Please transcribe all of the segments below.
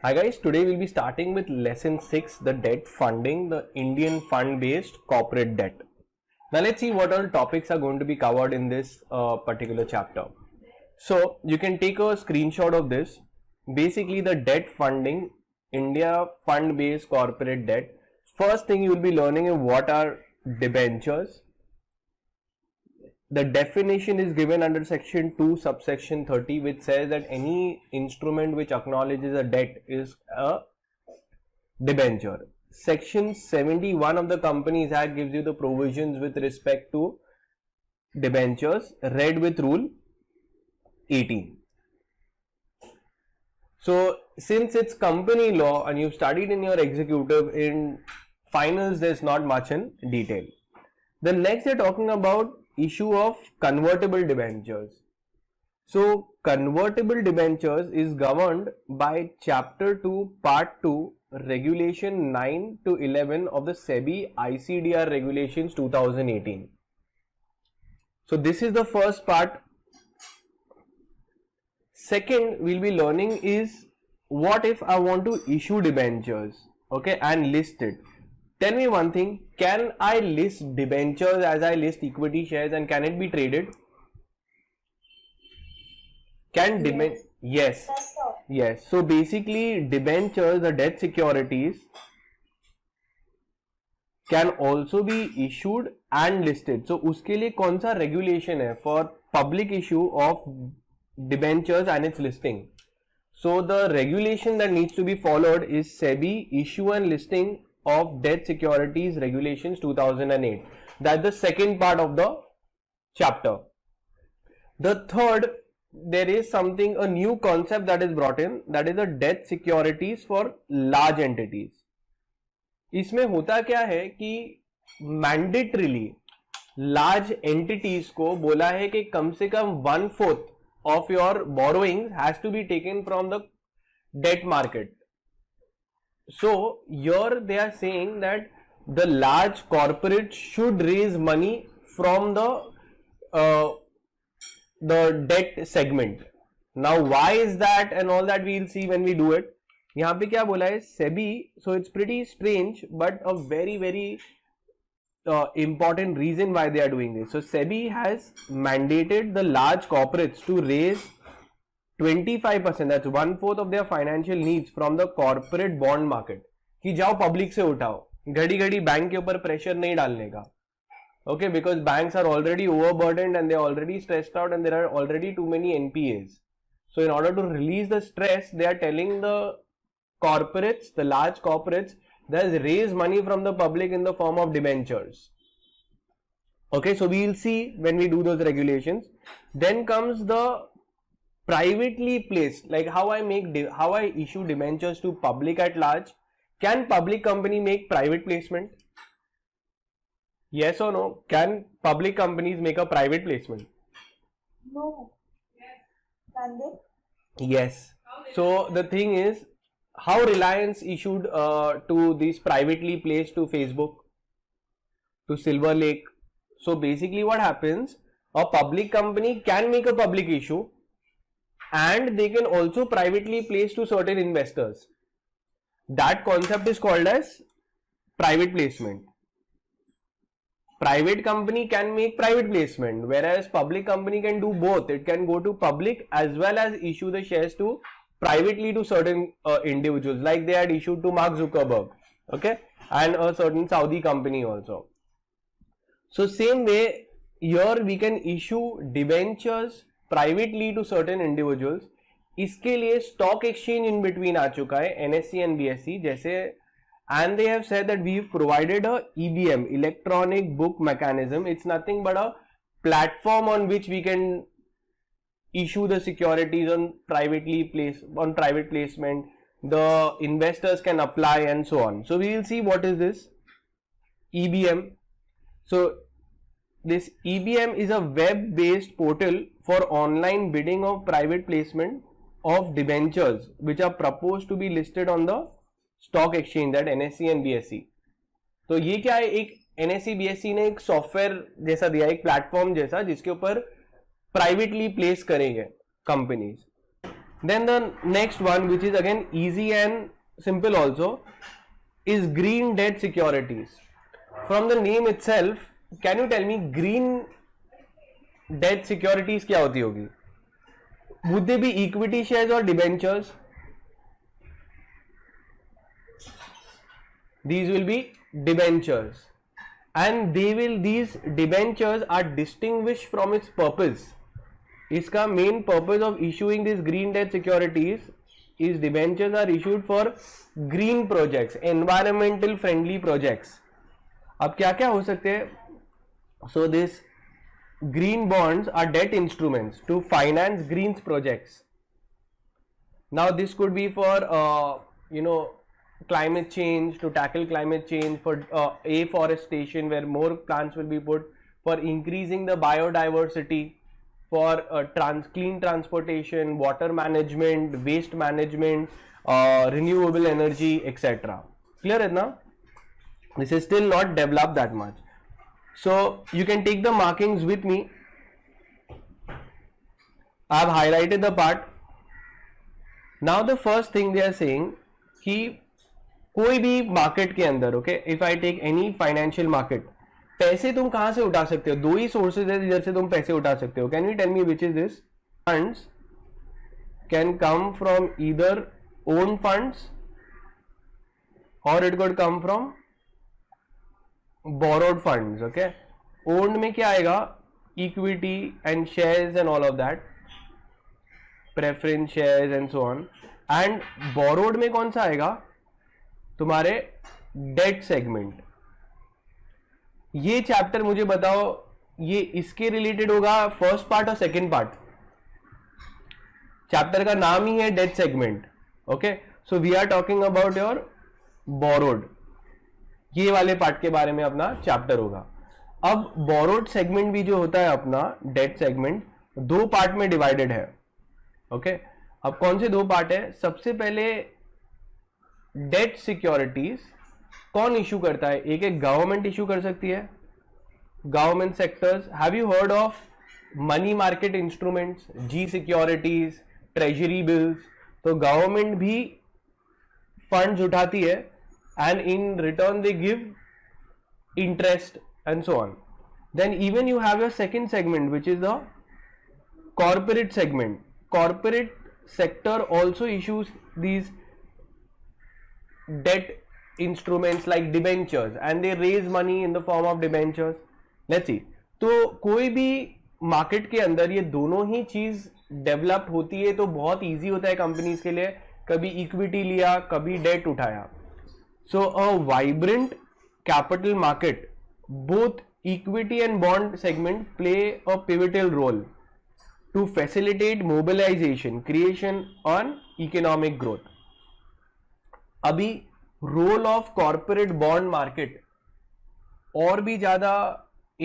Hi guys, today we'll be starting with lesson 6, the debt funding, the Indian fund based corporate debt. Now let's see what all topics are going to be covered in this particular chapter. So you can take a screenshot of this. Basically the debt funding, India fund based corporate debt. First thing you will be learning is what are debentures. The definition is given under section 2 subsection 30, which says that any instrument which acknowledges a debt is a debenture. Section 71 of the Companies Act gives you the provisions with respect to debentures, read with rule 18. So since it's company law and you've studied in your executive, in finals there's not much in detail. The next they're talking about issue of convertible debentures. So convertible debentures is governed by chapter 2 part 2 regulation 9 to 11 of the SEBI ICDR regulations 2018. So this is the first part. Second we'll be learning is what if I want to issue debentures, okay, and list it. Tell me one thing, can I list debentures as I list equity shares and can it be traded? Can Yes. Yes. That's all. Yes. So basically debentures, the debt securities, can also be issued and listed. So उसके लिए कौन सा regulation है for public issue of debentures and its listing? So the regulation that needs to be followed is SEBI issue and listing of debt securities regulations 2008. That's the second part of the chapter. The third, there is something, a new concept that is brought in, that is the debt securities for large entities. इसमें होता क्या है कि mandatorily large entities को बोला है कि कम से कम 1/4 of your borrowings has to be taken from the debt market. So here they are saying that the large corporates should raise money from the debt segment. Now why is that and all that we'll see when we do it. यहाँ पे क्या बोला है SEBI, so it's pretty strange but a very important reason why they are doing this. So SEBI has mandated the large corporates to raise 25%, that's 1/4 of their financial needs from the corporate bond market. कि जाओ public से उठाओ, घड़ी घड़ी bank के ऊपर pressure नहीं डालने का. Okay, because banks are already overburdened and they are already stressed out and there are already too many NPAs. So in order to release the stress, they are telling the corporates, the large corporates, that raise money from the public in the form of debentures. Okay, so we will see when we do those regulations. Then comes the privately placed, like how I issue debentures to public at large. Can public company make private placement? Yes or no? Can public companies make a private placement? No. Can they? Yes. So the thing is, how Reliance issued to these privately placed to Facebook, to Silver Lake. So basically what happens, a public company can make a public issue and they can also privately place to certain investors. That concept is called as private placement. Private company can make private placement, whereas public company can do both. It can go to public as well as issue the shares to privately to certain individuals, like they had issued to Mark Zuckerberg, okay, and a certain Saudi company also. So same way here we can issue debentures privately to certain individuals. इसके लिए stock exchange in between आ चुका है, NSE and BSE जैसे, and they have said that we've provided a EBM, electronic book mechanism. It's nothing but a platform on which we can issue the securities on private placement. The investors can apply and so on. So we will see what is this EBM. So this EBM is a web based portal for online bidding of private placement of debentures which are proposed to be listed on the stock exchange, that NSE and BSE. तो ये क्या है, एक NSE BSE ने एक software जैसा दिया, एक प्लेटफॉर्म जैसा, जिसके ऊपर प्राइवेटली प्लेस करेंगे companies. Then the next one, which is again easy and simple also, is green debt securities. From the name itself, can you tell me green debt securities क्या होती होगी? Would they be equity shares or debentures? These will be debentures, and these debentures are distinguished from its purpose. इसका main purpose of issuing these green debt securities is debentures are issued for green projects, environmental friendly projects. अब क्या क्या हो सकते हैं? So this green bonds are debt instruments to finance green projects. Now this could be for climate change, to tackle climate change, for afforestation where more plants will be put, for increasing the biodiversity, for clean transportation, water management, waste management, renewable energy, etc. Clear is now? This is still not developed that much. So you can take the markings with me. I have highlighted the part. Now the first thing they are saying कि कोई भी market के अंदर, okay, if I take any financial market, पैसे तुम कहां से उठा सकते हो? दो ही सोर्सेज है जिधर से तुम पैसे उठा सकते हो. Can you tell me which is this? Funds can come from either own funds और it could come from borrowed funds. Okay, owned में क्या आएगा? Equity and shares and all of that, preference shares and so on. And borrowed में कौन सा आएगा? तुम्हारे debt segment. ये चैप्टर मुझे बताओ, ये इसके रिलेटेड होगा फर्स्ट पार्ट और सेकेंड पार्ट? चैप्टर का नाम ही है debt segment. Okay, so we are talking about your borrowed. ये वाले पार्ट के बारे में अपना चैप्टर होगा. अब बोरोड सेगमेंट भी जो होता है अपना डेट सेगमेंट, दो पार्ट में डिवाइडेड है. ओके, अब कौन से दो पार्ट है? सबसे पहले डेट सिक्योरिटीज कौन इशू करता है? एक एक गवर्नमेंट इशू कर सकती है, government sectors. Have you heard of money market instruments, G securities, treasury bills? तो गवर्नमेंट भी फंड्स उठाती है and in return they give interest and so on. Then even you have your second segment, which is the corporate segment. Corporate sector also issues these debt instruments like debentures, and they raise money in the form of debentures. Let's see. तो कोई भी market के अंदर ये दोनों ही चीज develop होती है तो बहुत इजी होता है कंपनीज के लिए. कभी इक्विटी लिया, कभी डेट उठाया. So a vibrant capital market, both equity and bond segment play a pivotal role to facilitate mobilization, creation on economic growth. अभी role of corporate bond market और भी ज़्यादा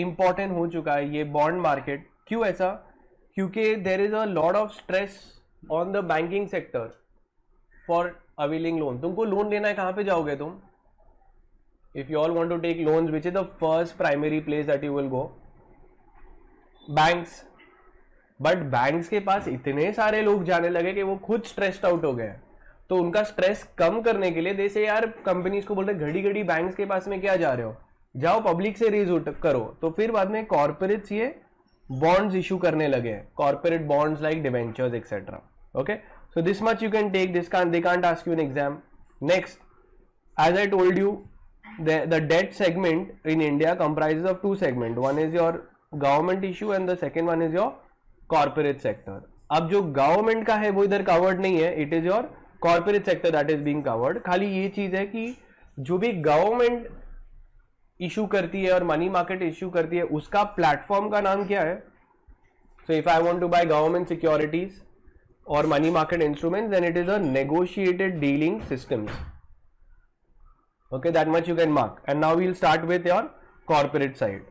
important हो चुका है. ये bond market क्यों ऐसा? क्योंकि there is a lot of stress on the banking sector for availing loan. तुमको लोन लेना है, कहां पे जाओगे तुम? If you all want to take loans, which is the first primary place that you will go? Banks. But banks के पास इतने सारे लोग जाने लगे कि वो खुद स्ट्रेस्ड आउट हो गए. तो उनका स्ट्रेस कम करने के लिए जैसे यार कंपनीज को बोलते घड़ी घड़ी बैंक्स के पास में क्या जा रहे हो, जाओ पब्लिक से रेज करो. तो फिर बाद में कॉर्पोरेट्स ये बॉन्ड्स इशू करने लगे, corporate bonds like debentures etcetera. Okay, so this much you can take. They can't ask you in exam. Next, as I told you, the debt segment in India comprises of two segments. One is your government issue and the second one is your corporate sector. अब जो government का है वो इधर covered नहीं है. It is your corporate sector that is being covered. खाली ये चीज है कि जो भी government issue करती है और money market issue करती है उसका platform का नाम क्या है? So if I want to buy government securities or money market instruments, then it is a negotiated dealing systems. Okay, that much you can mark. And now we'll start with your corporate side.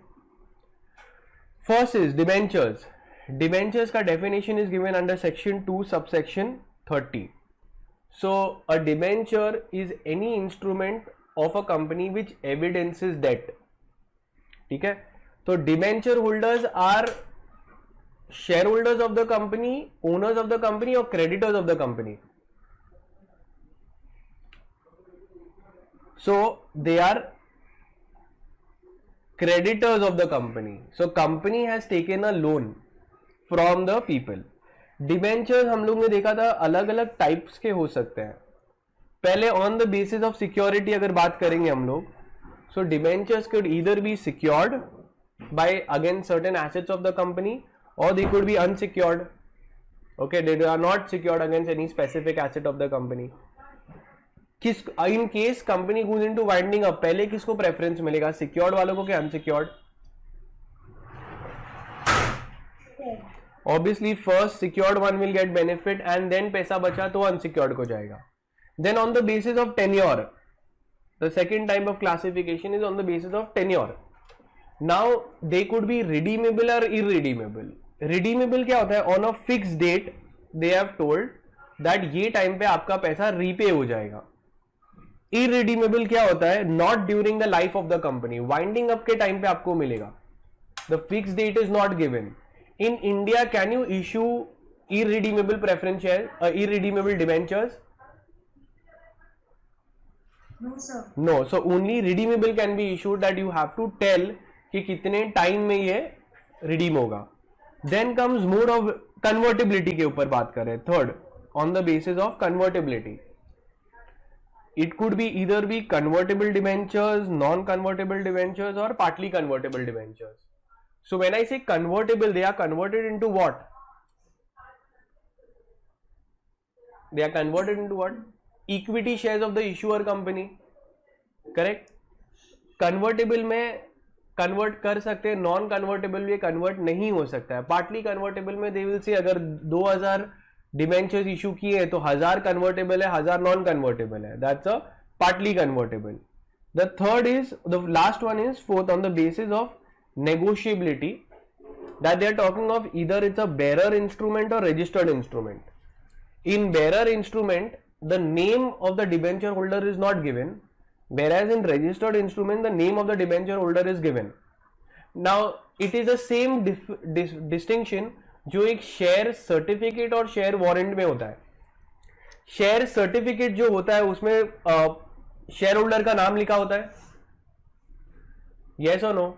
First is debentures. Debentures का definition is given under section 2 subsection 30. So a debenture is any instrument of a company which evidences debt. ठीक है, तो debenture holders are shareholders of the company, owners of the company, or creditors of the company? So they are creditors of the company. So company has taken a loan from the people. Debentures हम लोग ने देखा था अलग अलग types के हो सकते हैं. पहले on the basis of security अगर बात करेंगे हम लोग, सो debentures could either be secured by against certain assets of the company, or they could be unsecured. Okay, they are not secured against any specific asset of the company. किस in case company goes into winding up, पहले किसको preference मिलेगा, secured वालों को कि unsecured? Obviously first secured one will get benefit and then पैसा बचा तो अनसिक्योर्ड को जाएगा. Then on the basis of tenure, the second type of classification is on the basis of tenure. Now they could be redeemable और irredeemable. Redeemable क्या होता है? On a fix date they have told that ये time पे आपका पैसा repay हो जाएगा. इरिडीमेबल क्या होता है? Not during the life of the company, winding up के टाइम पे आपको मिलेगा. The fix date is not given. In India, can you issue irredeemable preference shares, irredeemable debentures? No, sir. No. So only redeemable can be issued, that you have to tell कि कितने time में ये redeem होगा. Then comes mode of convertibility के ऊपर बात करें. Third, on the basis of convertibility, it could be either be convertible debentures, non-convertible debentures, or partly convertible debentures. So when I say convertible, they are converted into what? They are converted into what? Equity shares of the issuer company. Correct? Convertible में convert कर सकते हैं, non convertible में convert नहीं हो सकता है. Partly convertible में they will say अगर 2000 debentures issue किए हैं तो 1000 convertible है, 1000 non convertible है. That's a partly convertible. The third is, the last one is fourth, on the basis of negotiability, that they are talking of either it's a bearer instrument or registered instrument. In bearer instrument, the name of the debenture holder is not given, whereas in registered instrument the name of the debenture holder is given. Now it is the same distinction जो एक share certificate और share warrant में होता है. Share certificate जो होता है उसमें शेयर होल्डर का नाम लिखा होता है. यस और नो?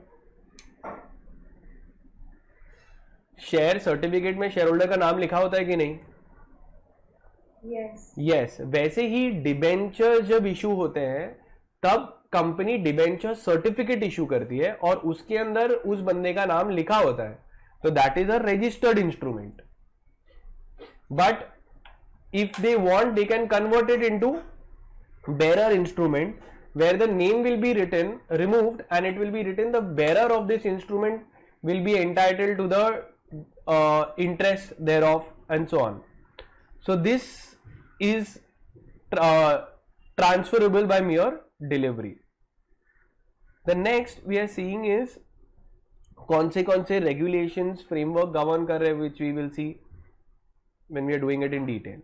शेयर सर्टिफिकेट में शेयर होल्डर का नाम लिखा होता है कि नहीं? यस. वैसे ही डिबेंचर जब इशू होते हैं तब कंपनी डिबेंचर सर्टिफिकेट इशू करती है और उसके अंदर उस बंदे का नाम लिखा होता है, तो that is a registered instrument. But if they want they can convert it into bearer instrument, where the name will be written removed and it will be written the bearer of this instrument will be entitled to the interest thereof and so on. So this is transferable by mere delivery. The next we are seeing is कौन से regulations framework govern कर रहे हैं, which we will see when we are doing it in detail.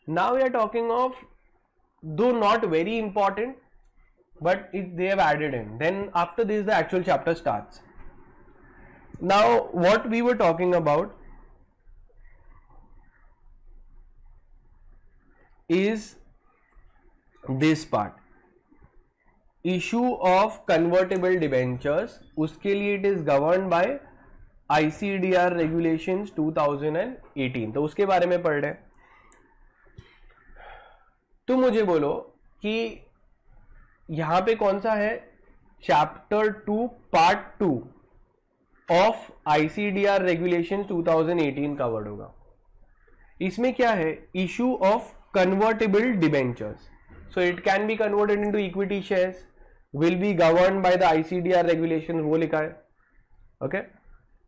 Now we are talking of, though not very important, but they have added in. Then after this the actual chapter starts. Now what we were talking about is this part, issue of convertible debentures. उसके लिए it is governed by ICDR regulations 2018. तो उसके बारे में पढ़ रहे हैं. तो मुझे बोलो कि यहां पे कौन सा है? Chapter 2 part 2 of ICDR regulation 2018 covered होगा. इसमें क्या है? Issue of convertible debentures. So it can be converted into equity shares, will be governed by the ICDR regulation, वो लिखा है. Okay.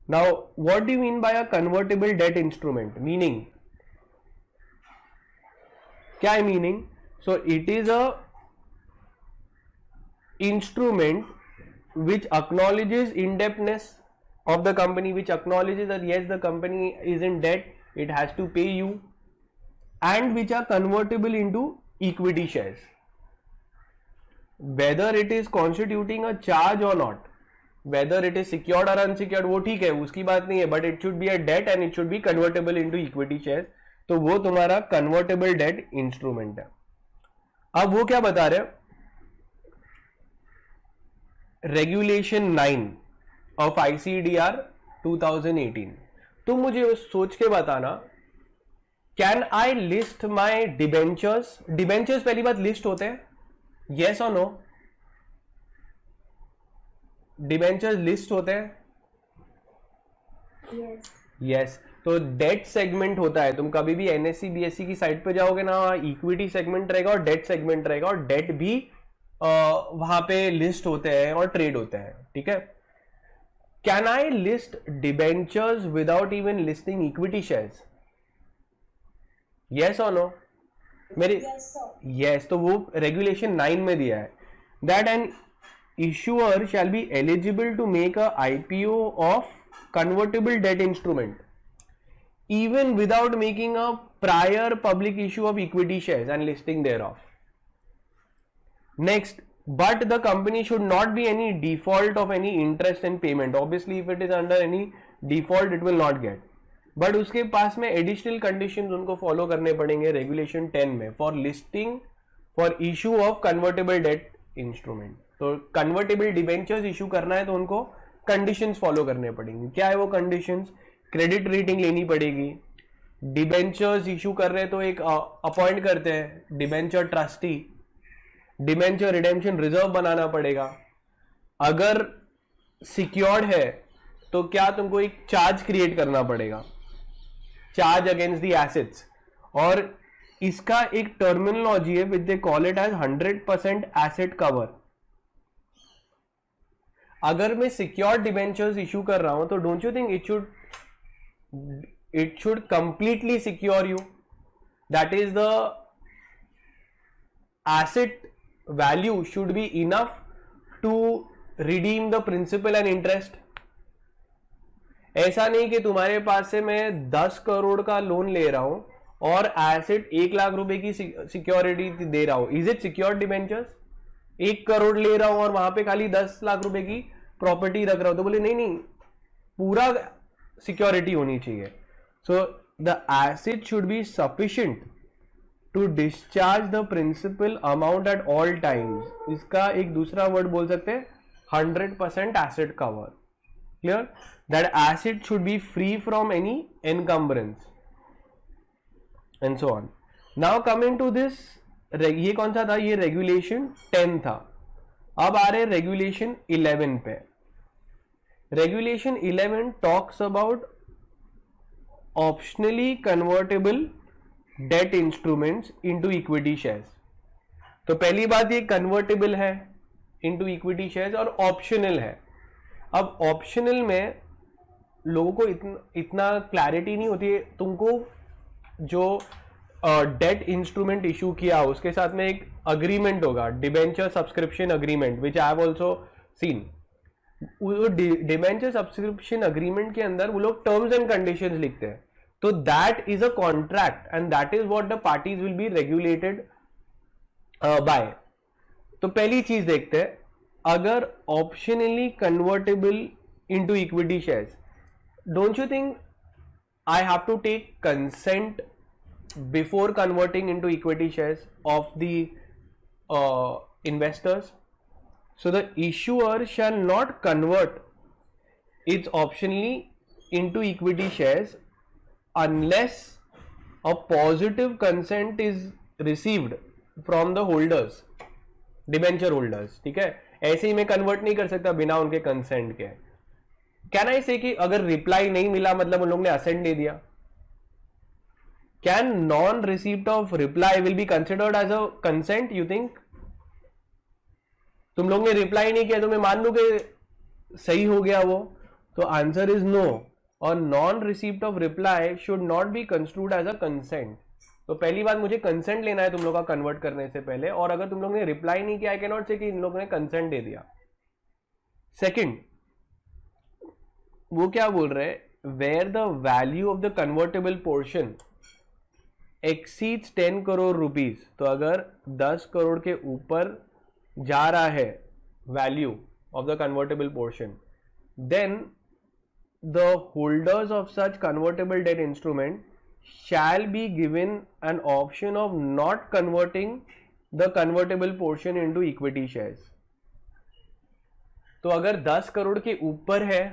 Now what do you mean by a convertible debt instrument? Meaning क्या है meaning? So it is a instrument which acknowledges indebtedness of the company, which acknowledges that yes, the company is in debt, it has to pay you, and which are convertible into equity shares, whether it is constituting a charge or not. Whether it is secured और unsecured वो ठीक है, उसकी बात नहीं है, but it should be a debt and it should be convertible into equity share, तो वो तुम्हारा कन्वर्टेबल डेट इंस्ट्रूमेंट है। अब वो क्या बता रहे, रेगुलेशन 9 ऑफ ICDR 2018, तुम मुझे सोच के बताना, can I list my debentures? Debentures पहली बात लिस्ट होते हैं, येस और नो? डिबेंचर्स लिस्ट होते हैं, Yes. यस। तो डेट सेगमेंट होता है, तुम कभी भी NSE BSE की साइट पे जाओगे ना, इक्विटी सेगमेंट रहेगा और डेट सेगमेंट रहेगा, और डेट भी वहां पे लिस्ट होते हैं और ट्रेड होते हैं, ठीक है। Can I list debentures without even listing equity shares? Yes और नो? मेरी Yes, sir. यस, तो वो रेगुलेशन 9 में दिया है, that an issuer shall be eligible to make a IPO of convertible debt instrument even without making a prior public issue of equity shares and listing thereof. Next, but the company should not be any default of any interest and payment. Obviously, if it is under any default, it will not get. But उसके पास में additional conditions उनको follow करने पड़ेंगे regulation 10 में, for listing for issue of convertible debt instrument. तो convertible debentures issue करना है तो उनको कंडीशंस फॉलो करने पड़ेंगे। क्या है वो कंडीशंस? क्रेडिट रेटिंग लेनी पड़ेगी, डिबेंचर्स इशू कर रहे हैं तो एक अपॉइंट करते हैं debenture trustee, debenture redemption reserve बनाना पड़ेगा, अगर सिक्योर्ड है तो क्या तुमको एक चार्ज क्रिएट करना पड़ेगा, चार्ज अगेंस्ट द एसेट्स, और इसका एक टर्मिनोलॉजी है which they call it as 100% asset cover. अगर मैं सिक्योर्ड डिबेंचर्स इशू कर रहा हूं तो don't you think it should completely secure you, that is the asset value should be enough to redeem the principal and interest. ऐसा नहीं कि तुम्हारे पास से मैं 10 करोड़ का लोन ले रहा हूं और एसेट 1 लाख रुपए की सिक्योरिटी दे रहा हूं, is it secured debentures? 1 crore ले रहा हूं और वहां पे खाली 10 लाख रुपए की प्रॉपर्टी रख रहा हूं, तो बोले नहीं नहीं, पूरा सिक्योरिटी होनी चाहिए। So the asset should be sufficient to discharge the principal amount at all times. इसका एक दूसरा वर्ड बोल सकते हैं 100% asset cover. Clear? That asset should be free from any encumbrance and so on. Now coming to this, ये कौन सा था? ये रेगुलेशन 10 था। अब आ रहे रेगुलेशन 11 पे। Regulation 11 talks about optionally convertible debt instruments into equity shares. तो पहली बात ये कन्वर्टेबल है इनटू इक्विटी शेयर्स और ऑप्शनल है। अब ऑप्शनल में लोगों को इतना क्लैरिटी नहीं होती है। तुमको जो डेट इंस्ट्रूमेंट इशू किया उसके साथ में एक अग्रीमेंट होगा, debenture subscription agreement, which I have also seen. Debenture subscription agreement के अंदर वो लोग टर्म्स एंड कंडीशंस लिखते हैं, तो that is a contract and that is what the parties will be regulated by. तो पहली चीज देखते हैं, अगर optionally convertible into equity shares, don't you think I have to take consent before converting into equity shares of the investors? So the issuer shall not convert its optionally into equity shares unless a positive consent is received from the holders, debenture holders. ठीक है, ऐसे ही मैं convert नहीं कर सकता बिना उनके consent के। कैन आई से कि अगर रिप्लाई नहीं मिला मतलब उन लोगों ने असेंट दे दिया? Can non receipt of reply will be considered as a consent? You think? तुम लोग ने रिप्लाई नहीं किया तो मैं मान लू कि सही हो गया वो? तो आंसर इज नो, और non receipt of reply should not be construed as a consent. तो पहली बात, मुझे कंसेंट लेना है तुम लोग का कन्वर्ट करने से पहले, और अगर तुम लोग ने रिप्लाई नहीं किया, आई कैन नॉट से कि इन लोगों ने कंसेंट दे दिया। सेकंड, वो क्या बोल रहे हैं, where the value of the convertible portion exceeds 10 crore rupees, तो अगर 10 करोड़ के ऊपर जा रहा है value of the convertible portion, then the holders of such convertible debt instrument shall be given an option of not converting the convertible portion into equity shares. तो अगर 10 करोड़ के ऊपर है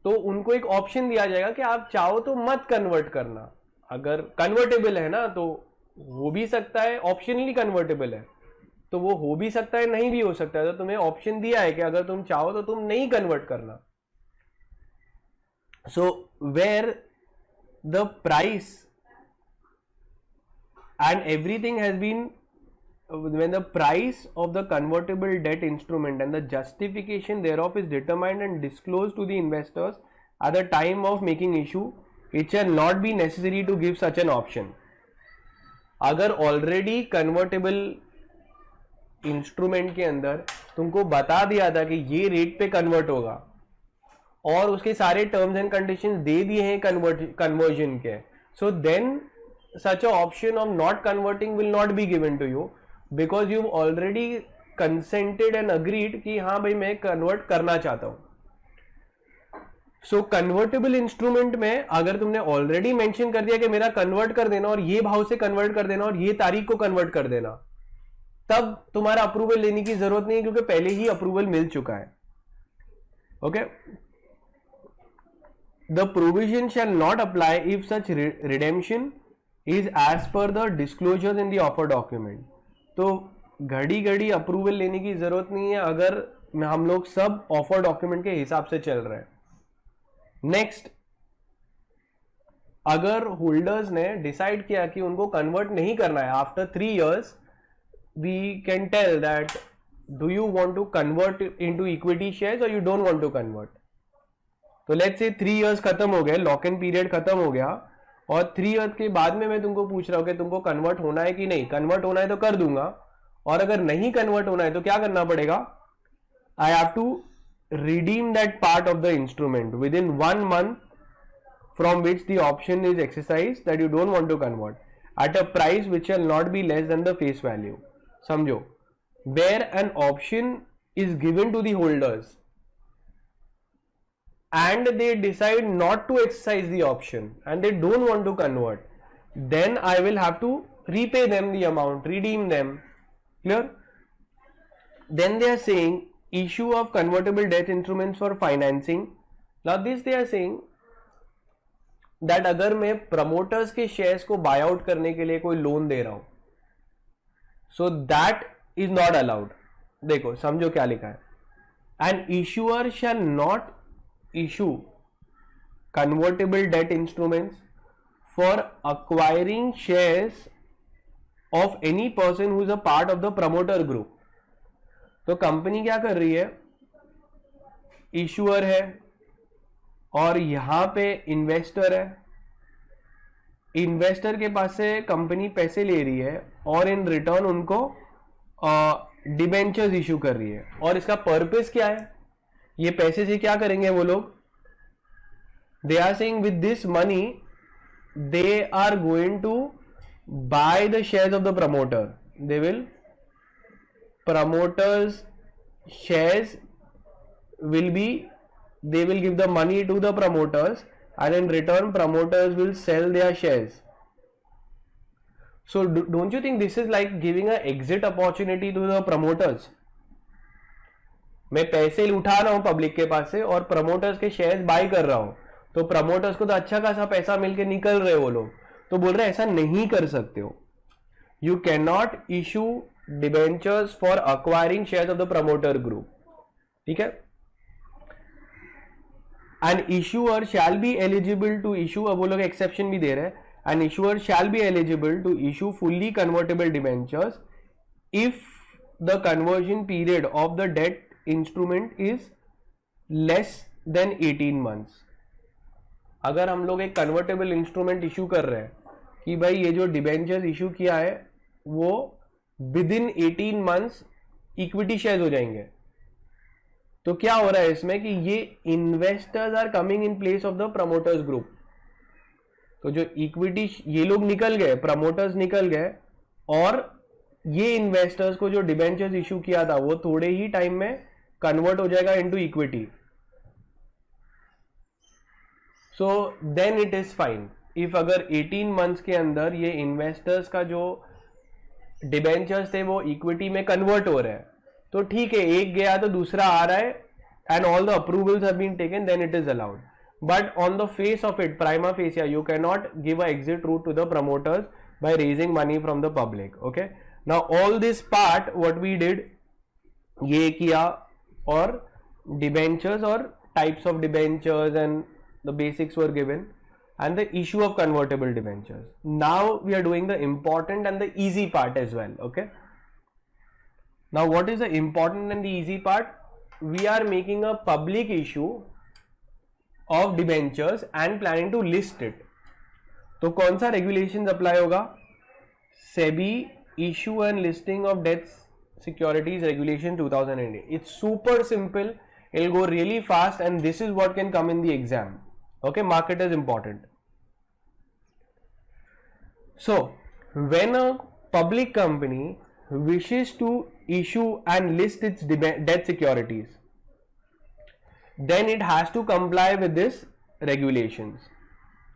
तो उनको एक ऑप्शन दिया जाएगा कि आप चाहो तो मत कन्वर्ट करना. अगर कन्वर्टेबल है ना तो हो भी सकता है, ऑप्शनली कन्वर्टेबल है तो वो हो भी सकता है, नहीं भी हो सकता है. तो तुम्हें ऑप्शन दिया है कि अगर तुम चाहो तो तुम नहीं कन्वर्ट करना. So where the price and everything has been, when the price of the convertible debt instrument and the justification thereof is determined and disclosed to the investors at the time of making issue, it shall not be necessary to give such an option. अगर already convertible instrument के अंदर तुमको बता दिया था कि ये rate पे कन्वर्ट होगा और उसके सारे टर्म्स एंड कंडीशंस दे दिए हैं कन्वर्जन के, so then such a option of not converting will not be given to you because you've already consented and agreed कि हाँ भाई मैं कन्वर्ट करना चाहता हूँ. सो कन्वर्टेबल इंस्ट्रूमेंट में अगर तुमने ऑलरेडी मेंशन कर दिया कि मेरा कन्वर्ट कर देना और ये भाव से कन्वर्ट कर देना और ये तारीख को कन्वर्ट कर देना, तब तुम्हारा अप्रूवल लेने की जरूरत नहीं है क्योंकि पहले ही अप्रूवल मिल चुका है. Okay. The provision shall not apply if such redemption is as per the disclosures in the offer document. तो घड़ी घड़ी अप्रूवल लेने की जरूरत नहीं है अगर हम लोग सब ऑफर डॉक्यूमेंट के हिसाब से चल रहे हैं. नेक्स्ट, अगर होल्डर्स ने डिसाइड किया कि उनको कन्वर्ट नहीं करना है after 3 years, we can tell that do you want to convert into equity shares और you don't want to convert. तो लेट्स से 3 years खत्म हो गए, लॉक इन पीरियड खत्म हो गया और 3 years के बाद में मैं तुमको पूछ रहा हूं कि तुमको कन्वर्ट होना है कि नहीं. कन्वर्ट होना है तो कर दूंगा और अगर नहीं कन्वर्ट होना है तो क्या करना पड़ेगा? I have to redeem that part of the instrument within 1 month from which the option is exercise that you don't want to convert at a price which shall not be less than the face value. समझो, where an option is given to the holders and they decide not to exercise the option and they don't want to convert, then I will have to repay them the amount, redeem them. Clear? Then they are saying issue of convertible debt instruments for financing. Now this they are saying that अगर मैं promoters के shares को buy out करने के लिए कोई loan दे रहा हूं, so that is not allowed. देखो समझो क्या लिखा है. An issuer shall not issue convertible debt instruments for acquiring shares of any person who is a part of the promoter group. तो कंपनी क्या कर रही है? इशुअर है और यहां पे इन्वेस्टर है. इन्वेस्टर के पास से कंपनी पैसे ले रही है और इन रिटर्न उनको डिबेंचर्स इशू कर रही है. और इसका पर्पस क्या है? ये पैसे से क्या करेंगे वो लोग? They are saying with this money they are going to buy the shares of the promoter. They will promoters shares will be, they will give the money to the promoters and in return promoters will sell their shares. So don't you think this is like giving an exit opportunity to the promoters? मैं पैसे उठा रहा हूं public के पास से और promoters के shares bye कर रहा हूं, तो प्रमोटर्स को तो अच्छा खासा पैसा मिलके निकल रहे वो लोग. तो बोल रहे ऐसा नहीं कर सकते हो. You cannot issue debentures for acquiring shares of the promoter group. ठीक है? An issuer shall be eligible to issue, अब वो लोग एक्सेप्शन भी दे रहे हैं. An issuer shall be eligible to issue fully convertible debentures if the conversion period of the debt instrument is less than 18 months. अगर हम लोग एक कन्वर्टेबल इंस्ट्रूमेंट इशू कर रहे हैं कि भाई ये जो डिबेंचर्स इशू किया है वो with in 18 months equity shares हो जाएंगे, तो क्या हो रहा है इसमें कि ये investors are coming in place of the promoters group. तो जो इक्विटी ये लोग निकल गए, प्रमोटर्स निकल गए और ये इन्वेस्टर्स को जो डिबेंचर्स इशू किया था वो थोड़े ही टाइम में कन्वर्ट हो जाएगा into equity, so then it is fine. If अगर 18 मंथ्स के अंदर ये इन्वेस्टर्स का जो डिबेंचर्स थे वो इक्विटी में कन्वर्ट हो रहे हैं, तो ठीक है, एक गया तो दूसरा आ रहा है, and all the approvals have been taken, then it is allowed. But on the face of it, prima facie, you cannot give a exit route to the promoters by raising money from the public. Okay. Now all this part, what we did, ये किया, और debentures or types of debentures and the basics were given, and the issue of convertible debentures. Now we are doing the important and the easy part as well. Okay. Now what is the important and the easy part? We are making a public issue of debentures and planning to list it. तो कौन सा regulations apply होगा? SEBI issue and listing of debt securities regulation 2008. It's super simple, it'll go really fast, and this is what can come in the exam. Okay, market is important. So when a public company wishes to issue and list its debt securities, then it has to comply with this regulations.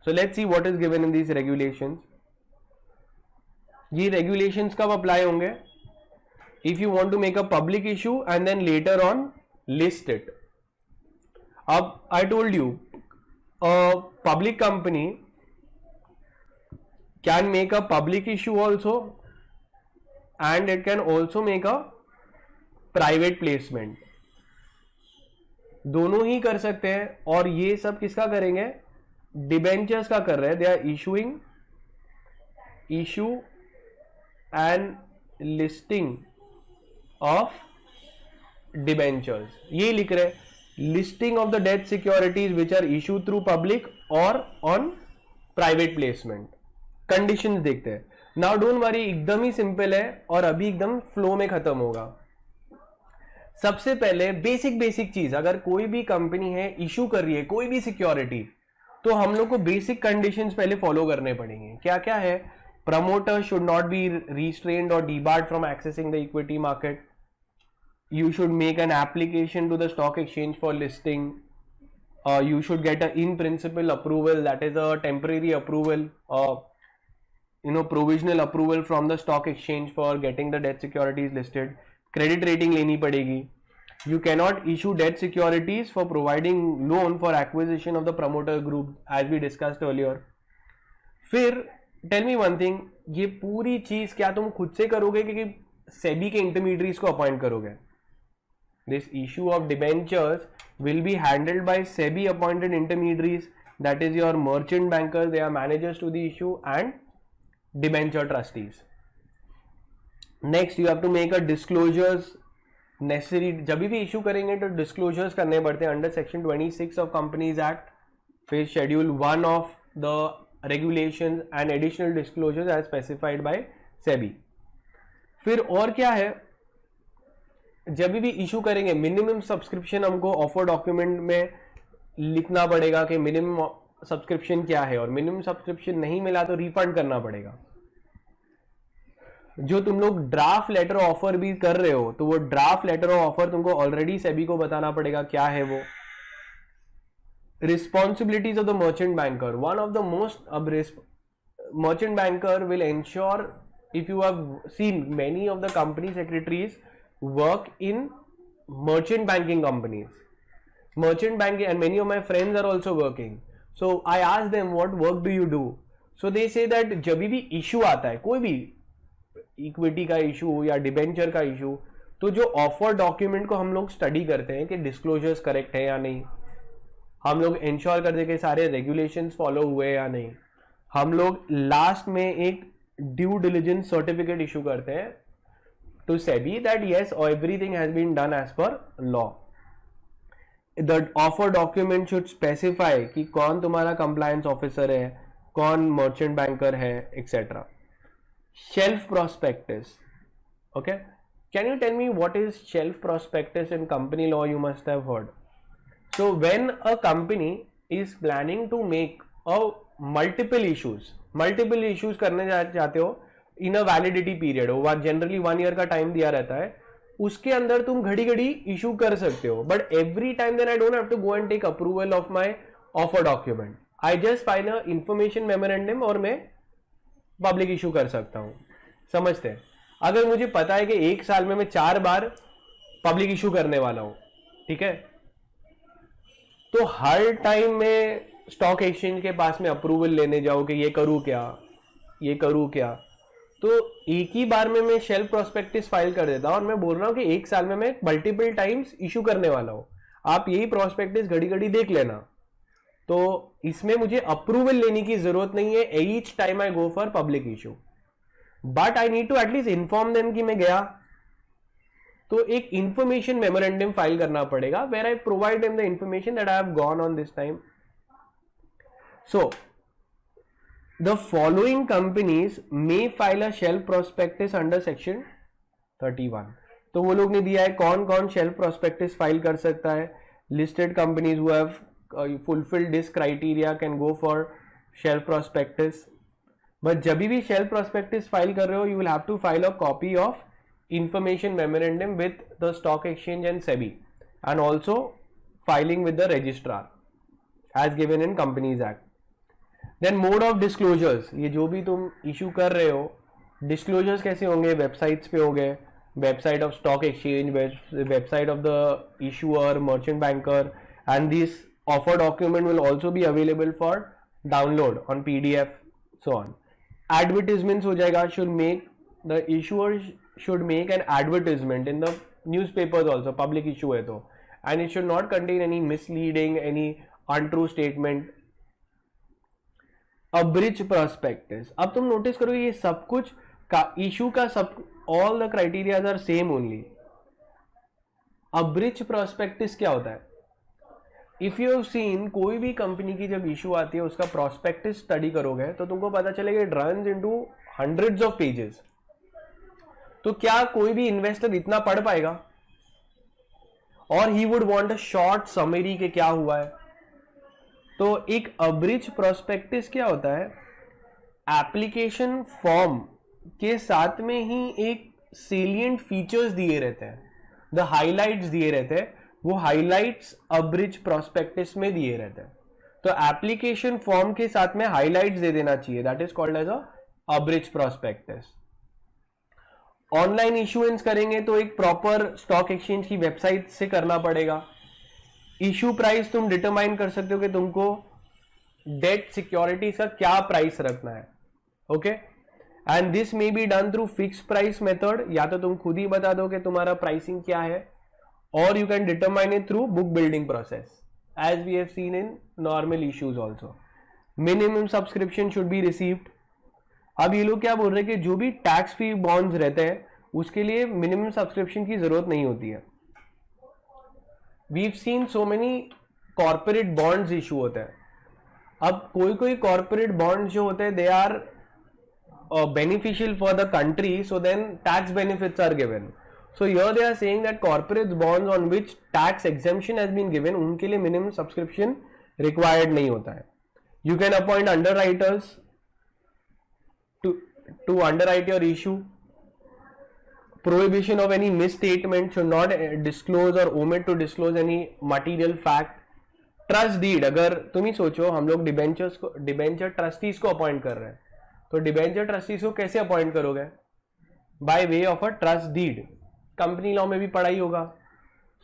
So let's see what is given in these regulations. ये regulations कब apply होंगे? If you want to make a public issue and then later on list it. अब I told you, a public company can make a public issue also, and it can also make a private placement. दोनों ही कर सकते हैं, और ये सब किसका करेंगे? डिबेंचर्स का कर रहे हैं. They are issue and listing of debentures, ये लिख रहे हैं. Listing of the debt securities which are issue through public और ऑन प्राइवेट प्लेसमेंट. कंडीशंस देखते हैं. नाउ डोंट वरी, एकदम ही सिंपल है और अभी एकदम फ्लो में खत्म होगा. सबसे पहले बेसिक चीज, अगर कोई भी कंपनी है इशू कर रही है कोई भी सिक्योरिटी, तो हम लोग को बेसिक कंडीशंस पहले फॉलो करने पड़ेंगे. क्या क्या है? Promoter should not be restrained और debarred from accessing the equity market. You should make an application to the stock exchange for listing. You should get a in principle approval, that is a temporary approval, provisional approval from the stock exchange for getting the debt securities listed. Credit rating लेनी पड़ेगी. You cannot issue debt securities for providing loan for acquisition of the promoter group, as we discussed earlier. फिर tell me one thing, ये पूरी चीज क्या तुम खुद से करोगे कि सेबी के इंटरमीडियरीज को अपॉइंट करोगे? This issue of debentures will be handled by SEBI appointed intermediaries, that is your merchant bankers, they are managers to the issue, and debenture trustees. Next you have to make a disclosures necessary. जब भी issue करेंगे तो disclosures करने पड़ते हैं under section 26 of Companies Act, फिर schedule 1 of the regulations and additional disclosures as specified by SEBI. फिर और क्या है, जब भी इशू करेंगे मिनिमम सब्सक्रिप्शन हमको ऑफर डॉक्यूमेंट में लिखना पड़ेगा कि मिनिमम सब्सक्रिप्शन क्या है, और मिनिमम सब्सक्रिप्शन नहीं मिला तो रिफंड करना पड़ेगा. जो तुम लोग ड्राफ्ट लेटर ऑफर भी कर रहे हो तो वो ड्राफ्ट लेटर ऑफर तुमको ऑलरेडी सेबी को बताना पड़ेगा क्या है वो. Responsibilities of the merchant banker, one of the most merchant banker will ensure, if you have seen many of the company secretaries work in merchant banking companies, merchant banking, and many of my friends are also working. So I asked them, what work do you do? So they say that जब भी issue आता है, कोई भी equity का issue या debenture का issue, तो जो ऑफर डॉक्यूमेंट को हम लोग स्टडी करते हैं कि डिस्क्लोजर्स करेक्ट है या नहीं, हम लोग इंश्योर करते हैं कि सारे रेगुलेशंस फॉलो हुए या नहीं. हम लोग लास्ट में एक ड्यू डिलिजेंस सर्टिफिकेट इशू करते हैं to SEBI that yes, everything has been done as per law. The offer document should specify कि कौन तुम्हारा compliance officer है, कौन merchant banker है, etc. Shelf prospectus. Okay, can you tell me what is shelf prospectus in company law? You must have heard. So when a company is planning to make a multiple issues करने चाहते हो इन अ validity period, वो generally 1 year का time दिया रहता है, उसके अंदर तुम घड़ी घड़ी इशू कर सकते हो, but every time then I don't have to go and take approval of my offer document. I just file a information memorandum और मैं पब्लिक इशू कर सकता हूं. समझते हैं? अगर मुझे पता है कि एक साल में मैं 4 बार पब्लिक इशू करने वाला हूं, ठीक है, तो हर टाइम में स्टॉक एक्सचेंज के पास में अप्रूवल लेने जाओ कि ये करूं क्या, तो एक ही बार में मैं शेल्फ प्रोस्पेक्टिस फाइल कर देता हूं और मैं बोल रहा हूं कि एक साल में मैं मल्टीपल टाइम्स इशू करने वाला हूं. आप यही प्रोस्पेक्टिस घड़ी घड़ी देख लेना. तो इसमें मुझे अप्रूवल लेने की जरूरत नहीं है each time I go for public issue, but I need to at least inform them कि मैं गया. तो एक इंफॉर्मेशन मेमोरेंडम फाइल करना पड़ेगा where I provide them the information that I have gone on this time. So the following companies may file a shelf prospectus under section 31. तो वो लोग ने दिया है कौन कौन शेल्फ प्रोस्पेक्टिस फाइल कर सकता है. Listed companies who have fulfilled this criteria can go for shelf prospectus. But जब भी shelf prospectus फाइल कर रहे हो, you will have to file a copy of information memorandum with the stock exchange and SEBI, and also filing with the registrar as given in Companies Act. Then mode of disclosures, ये जो भी तुम issue कर रहे हो, disclosures कैसे होंगे? Websites पे होंगे, website of stock exchange, website of the issuer, merchant banker, and this offer document will also be available for download on PDF, so on. Advertisements हो जाएगा, the issuer should make an advertisement in the newspapers also, public issue है तो, and it should not contain any misleading, any untrue statement. Abridged prospectus, अब तुम notice करो ये सब कुछ का इशू का सब all the criteria are same only. Abridged prospectus क्या होता है? इफ यू हैव सीन, कोई भी कंपनी की जब इशू आती है उसका प्रोस्पेक्टिस स्टडी करोगे तो तुमको पता चलेगा it runs into hundreds of pages. तो क्या कोई भी इन्वेस्टर इतना पढ़ पाएगा? और he would want a short summary के क्या हुआ है. तो एक अब्रिज प्रोस्पेक्टिस क्या होता है? एप्लीकेशन फॉर्म के साथ में ही एक सेलिएंट फीचर्स दिए रहते हैं, द हाइलाइट्स दिए रहते हैं, वो हाइलाइट्स अब्रिज प्रोस्पेक्टिस में दिए रहते हैं. तो एप्लीकेशन फॉर्म के साथ में हाइलाइट्स दे देना चाहिए, that is called as a abridged prospectus. Online issuance करेंगे तो एक प्रॉपर स्टॉक एक्सचेंज की वेबसाइट से करना पड़ेगा. इशू प्राइस तुम डिटरमाइन कर सकते हो कि तुमको डेट सिक्योरिटीज का क्या प्राइस रखना है. Okay, and this may be done through fix price method, या तो तुम खुद ही बता दो कि तुम्हारा प्राइसिंग क्या है, or you can determine it through book building process as we have seen in normal issues also. Minimum subscription should be received. अब ये लोग क्या बोल रहे हैं कि जो भी टैक्स फ्री बॉन्ड्स रहते हैं उसके लिए मिनिमम सब्सक्रिप्शन की जरूरत नहीं होती है. We've seen so many corporate bonds issue होते हैं. अब कोई corporate bonds जो होते हैं they are beneficial for the country, so then tax benefits are given. So here they are saying that corporate bonds on which tax exemption has been given, उनके लिए minimum subscription required नहीं होता है. You can appoint underwriters to underwrite your issue. Prohibition of any misstatement, should not disclose or omit to disclose any material fact. Trust deed, अगर तुम ही सोचो हम लोग डिबेंचर ट्रस्टीज को अपॉइंट कर रहे हैं, तो डिबेंचर ट्रस्टीज को कैसे अपॉइंट करोगे? By way of a trust deed. Company law में भी पढ़ाई होगा.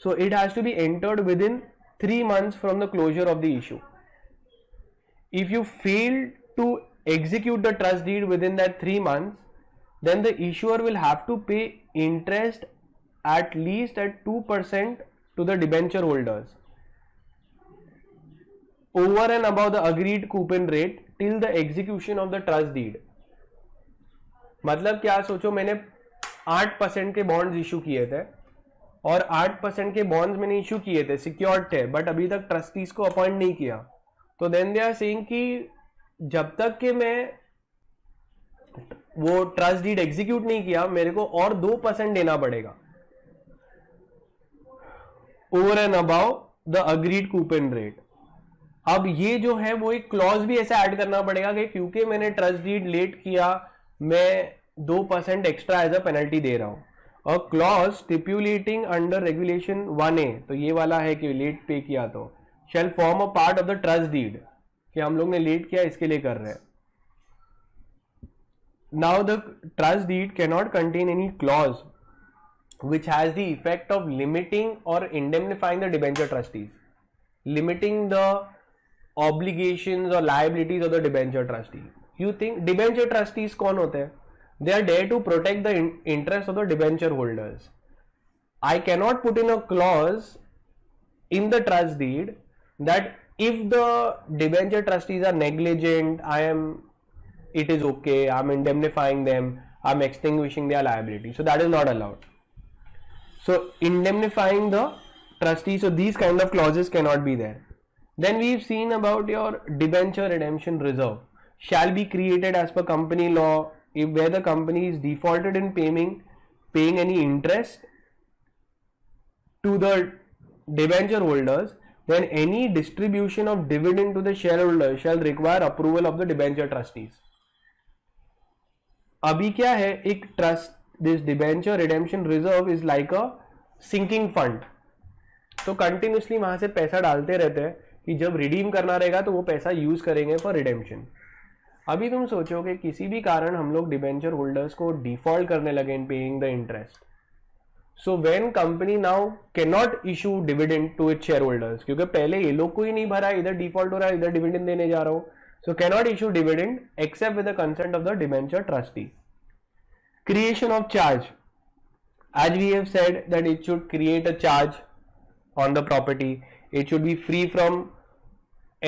So it has to be entered within 3 months from the closure of the issue. If you fail to execute the trust deed within that 3 months, then the issuer will have to pay interest at least at 2% to the debenture holders over and above the agreed coupon rate till the execution of the trust deed. मतलब क्या सोचो, मैंने 8% के bonds issue किए थे और 8% के bonds मैंने इशू किए थे, सिक्योर्ड थे, बट अभी तक ट्रस्टीज को अपॉइंट नहीं किया. तो देन दे आर सेइंग कि जब तक कि मैं वो ट्रस्ट डीड एग्जीक्यूट नहीं किया, मेरे को और 2% देना पड़ेगा over and about the agreed coupon rate. अब ये जो है वो एक क्लॉज भी ऐसा ऐड करना पड़ेगा कि क्योंकि मैंने ट्रस्ट डीड लेट किया, मैं 2% एक्स्ट्रा एज अ पेनल्टी दे रहा हूं. A clause stipulating under regulation 1A, तो ये वाला है कि लेट पे किया तो shall form a part of the trust deed, कि हम लोग ने लेट किया इसके लिए कर रहे हैं. Now the trust deed can not contain any clause which has the effect of limiting or indemnifying the debenture trustees, limiting the obligations or liabilities of the debenture trustee. You think debenture trustees कौन होते हैं? They are there to protect the interest of the debenture holders. I cannot put in a clause in the trust deed that if the debenture trustees are negligent, it is okay, I'm indemnifying them, I'm extinguishing their liability. So that is not allowed. So indemnifying the trustee, so these kind of clauses cannot be there. Then we've seen about your debenture redemption reserve shall be created as per company law if where the company is defaulted in paying any interest to the debenture holders, then any distribution of dividend to the shareholders shall require approval of the debenture trustees. अभी क्या है, एक trust, this debenture redemption reserve is like a sinking fund, तो continuously वहां से पैसा डालते रहते हैं कि जब रिडीम करना रहेगा तो वो पैसा यूज करेंगे फॉर रिडेम्पशन. अभी तुम सोचो कि किसी भी कारण हम लोग डिबेंचर होल्डर्स को डिफॉल्ट करने लगे in paying the interest, so when company now can not issue dividend to its shareholders, क्योंकि पहले ये लोग को ही नहीं भरा, इधर डिफॉल्ट हो रहा है, इधर डिविडेंड देने जा रहा हूं, so cannot issue dividend except with the consent of the debenture trustee. Creation of charge, as we have said that it should create a charge on the property, it should be free from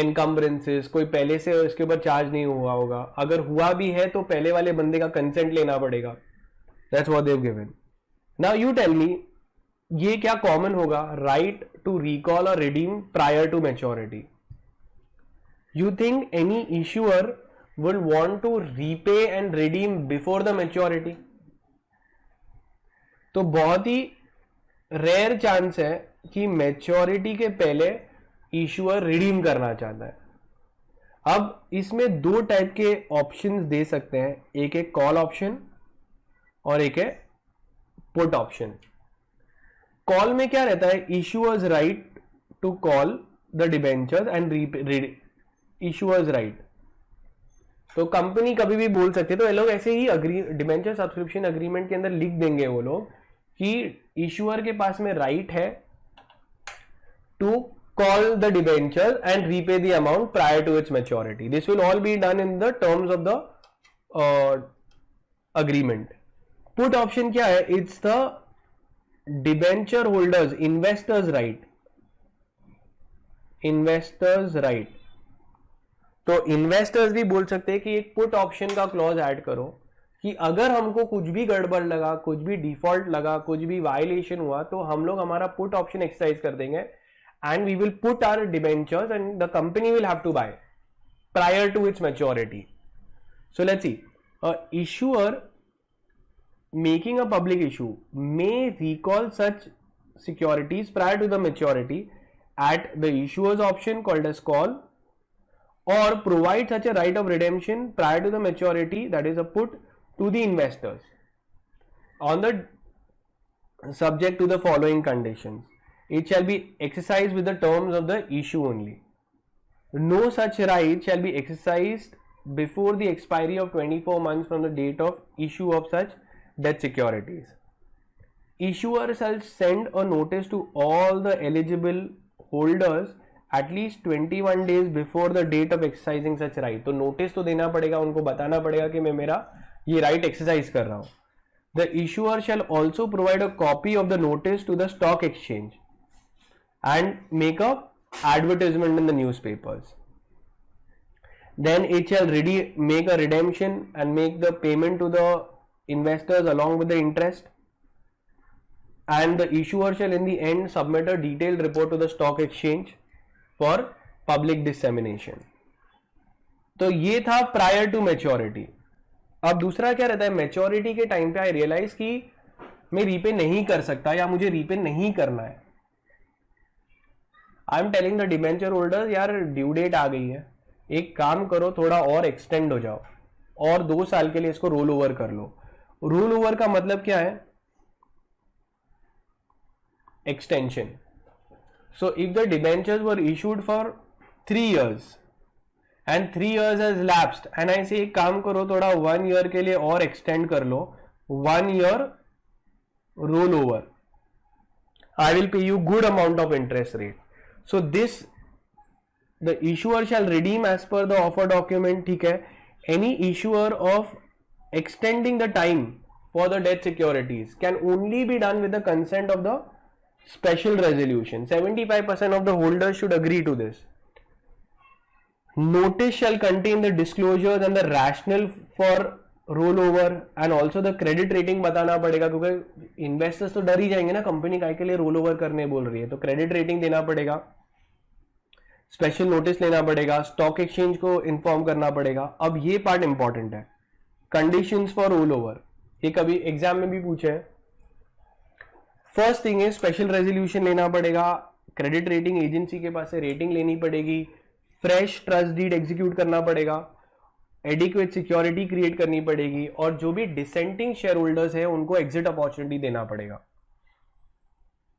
encumbrances, कोई पहले से इसके ऊपर charge नहीं हुआ होगा, अगर हुआ भी है तो पहले वाले बंदे का कंसेंट लेना पड़ेगा. That's what they've given. Now you tell me, ये क्या कॉमन होगा? राइट टू रिकॉल और redeem prior to maturity. You think any issuer will want to repay and redeem before the maturity? तो बहुत ही रेयर चांस है कि maturity के पहले इशूअर रिडीम करना चाहता है. अब इसमें दो टाइप के ऑप्शंस दे सकते हैं, एक है कॉल ऑप्शन और एक है पुट ऑप्शन. कॉल में क्या रहता है? Issuer's right to call the debentures and issuer's right. तो कंपनी कभी भी बोल सकते, तो ये लोग ऐसे ही डिबेंचर सब्सक्रिप्शन अग्रीमेंट के अंदर लिख देंगे वो लोग कि इशूअर के पास में राइट है to call the debenture and repay the amount prior to its maturity. This will all be done in the terms of the agreement. Put option क्या है? It's the debenture holders investors right. Investors right. तो investors भी बोल सकते हैं कि एक put option का क्लॉज ऐड करो कि अगर हमको कुछ भी गड़बड़ लगा, कुछ भी डिफॉल्ट लगा, कुछ भी वायलेशन हुआ, तो हम लोग हमारा पुट ऑप्शन एक्सरसाइज कर देंगे and we will put our debentures and the company will have to buy prior to its maturity. So let's see, a issuer making a public issue may recall such securities prior to the maturity at the issuer's option called as call, or provide such a right of redemption prior to the maturity, that is a put, to the investors on the subject to the following conditions. It shall be exercised with the terms of the issue only. No such right shall be exercised before the expiry of 24 months from the date of issue of such debt securities. Issuer shall send a notice to all the eligible holders at least 21 days before the date of exercising such right. तो notice तो देना पड़ेगा, उनको बताना पड़ेगा कि मैं मेरा ये राइट एक्सरसाइज कर रहा हूं. The issuer shall also provide a copy of the notice to the stock exchange and make a advertisement in the newspapers. Then it shall make a redemption and make the payment to the investors along with the interest, and the issuer shall in the end submit a detailed report to the stock exchange for public dissemination. तो ये था prior to maturity. अब दूसरा क्या रहता है? Maturity के time पे आई रियलाइज कि मैं रीपे नहीं कर सकता या मुझे रीपे नहीं करना है. I am telling the debenture holders, यार ड्यू डेट आ गई है, एक काम करो, थोड़ा और एक्सटेंड हो जाओ और 2 साल के लिए इसको रोल ओवर कर लो. रोल ओवर का मतलब क्या है? extension. So if the debentures were issued for 3 years and 3 years has lapsed and I say एक काम करो थोड़ा 1 year के लिए और extend कर लो, 1 year roll over, I will pay you good amount of interest rate. So this the issuer shall redeem as per the offer document. ठीक है, any issuer of extending the time for the debt securities can only be done with the consent of the special resolution. 75% of the holders should agree to this. Notice shall contain the disclosures and the rationale for rollover and also the credit rating बताना पड़ेगा, क्योंकि investors तो डर ही जाएंगे ना, company काय के लिए रोल ओवर करने बोल रही है, तो क्रेडिट रेटिंग देना पड़ेगा, स्पेशल नोटिस लेना पड़ेगा, स्टॉक एक्सचेंज को इन्फॉर्म करना पड़ेगा. अब ये पार्ट इंपॉर्टेंट है, कंडीशंस फॉर रोल ओवर. ये कभी एग्जाम में भी पूछे है. फर्स्ट थिंग है स्पेशल रेजोल्यूशन लेना पड़ेगा, क्रेडिट रेटिंग एजेंसी के पास से रेटिंग लेनी पड़ेगी, फ्रेश ट्रस्ट डीड एग्जीक्यूट करना पड़ेगा, एडिक्वेट सिक्योरिटी क्रिएट करनी पड़ेगी और जो भी डिसेंटिंग शेयर होल्डर्स है उनको एग्जिट अपॉर्चुनिटी देना पड़ेगा.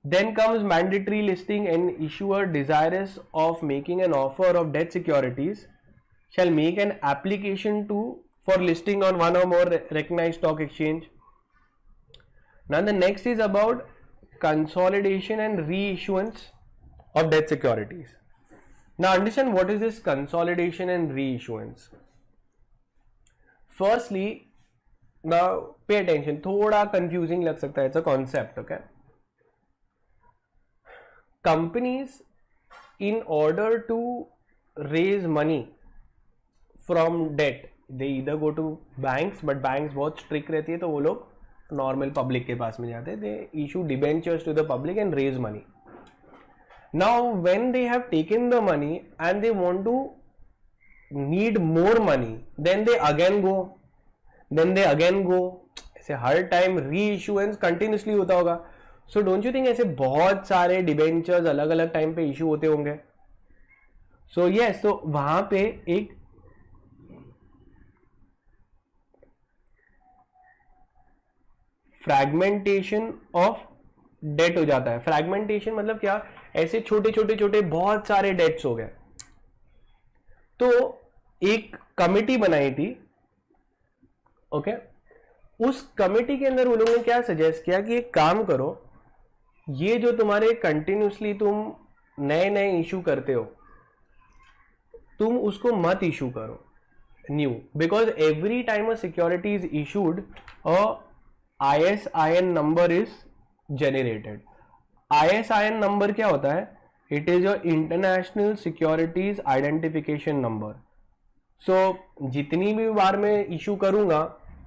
Then comes mandatory listing, and issuer desirous of making an offer of debt securities shall make an application for listing on one or more recognized stock exchange. Now the next is about consolidation and reissuance of debt securities. Now understand what is this consolidation and reissuance. Firstly, now pay attention, थोड़ा confusing लग सकता है, it's a concept, okay? Companies, in order to raise money from debt, they either go to banks, but banks बहुत strict रहती है तो वो लोग नॉर्मल पब्लिक के पास में जाते हैं. They issue debentures to the public and raise money. Now when they have taken the money and they want to need more money, then they again go, ऐसे हर टाइम री इशुएंस कंटिन्यूसली होता होगा. So don't you think ऐसे बहुत सारे debentures अलग अलग time पे इशू होते होंगे? सो यस, तो वहां पे एक फ्रैगमेंटेशन ऑफ डेट हो जाता है. फ्रैगमेंटेशन मतलब क्या? ऐसे छोटे छोटे छोटे बहुत सारे डेट्स हो गए. तो एक कमिटी बनाई थी, ओके. उस कमिटी के अंदर उन लोगों ने क्या सजेस्ट किया कि एक काम करो, ये जो तुम्हारे कंटिन्यूसली तुम नए नए इशू करते हो, तुम उसको मत इशू करो new, because every time a security is issued a ISIN number is generated. ISIN number क्या होता है? It is your International Securities Identification Number. So जितनी भी बार मैं इशू करूंगा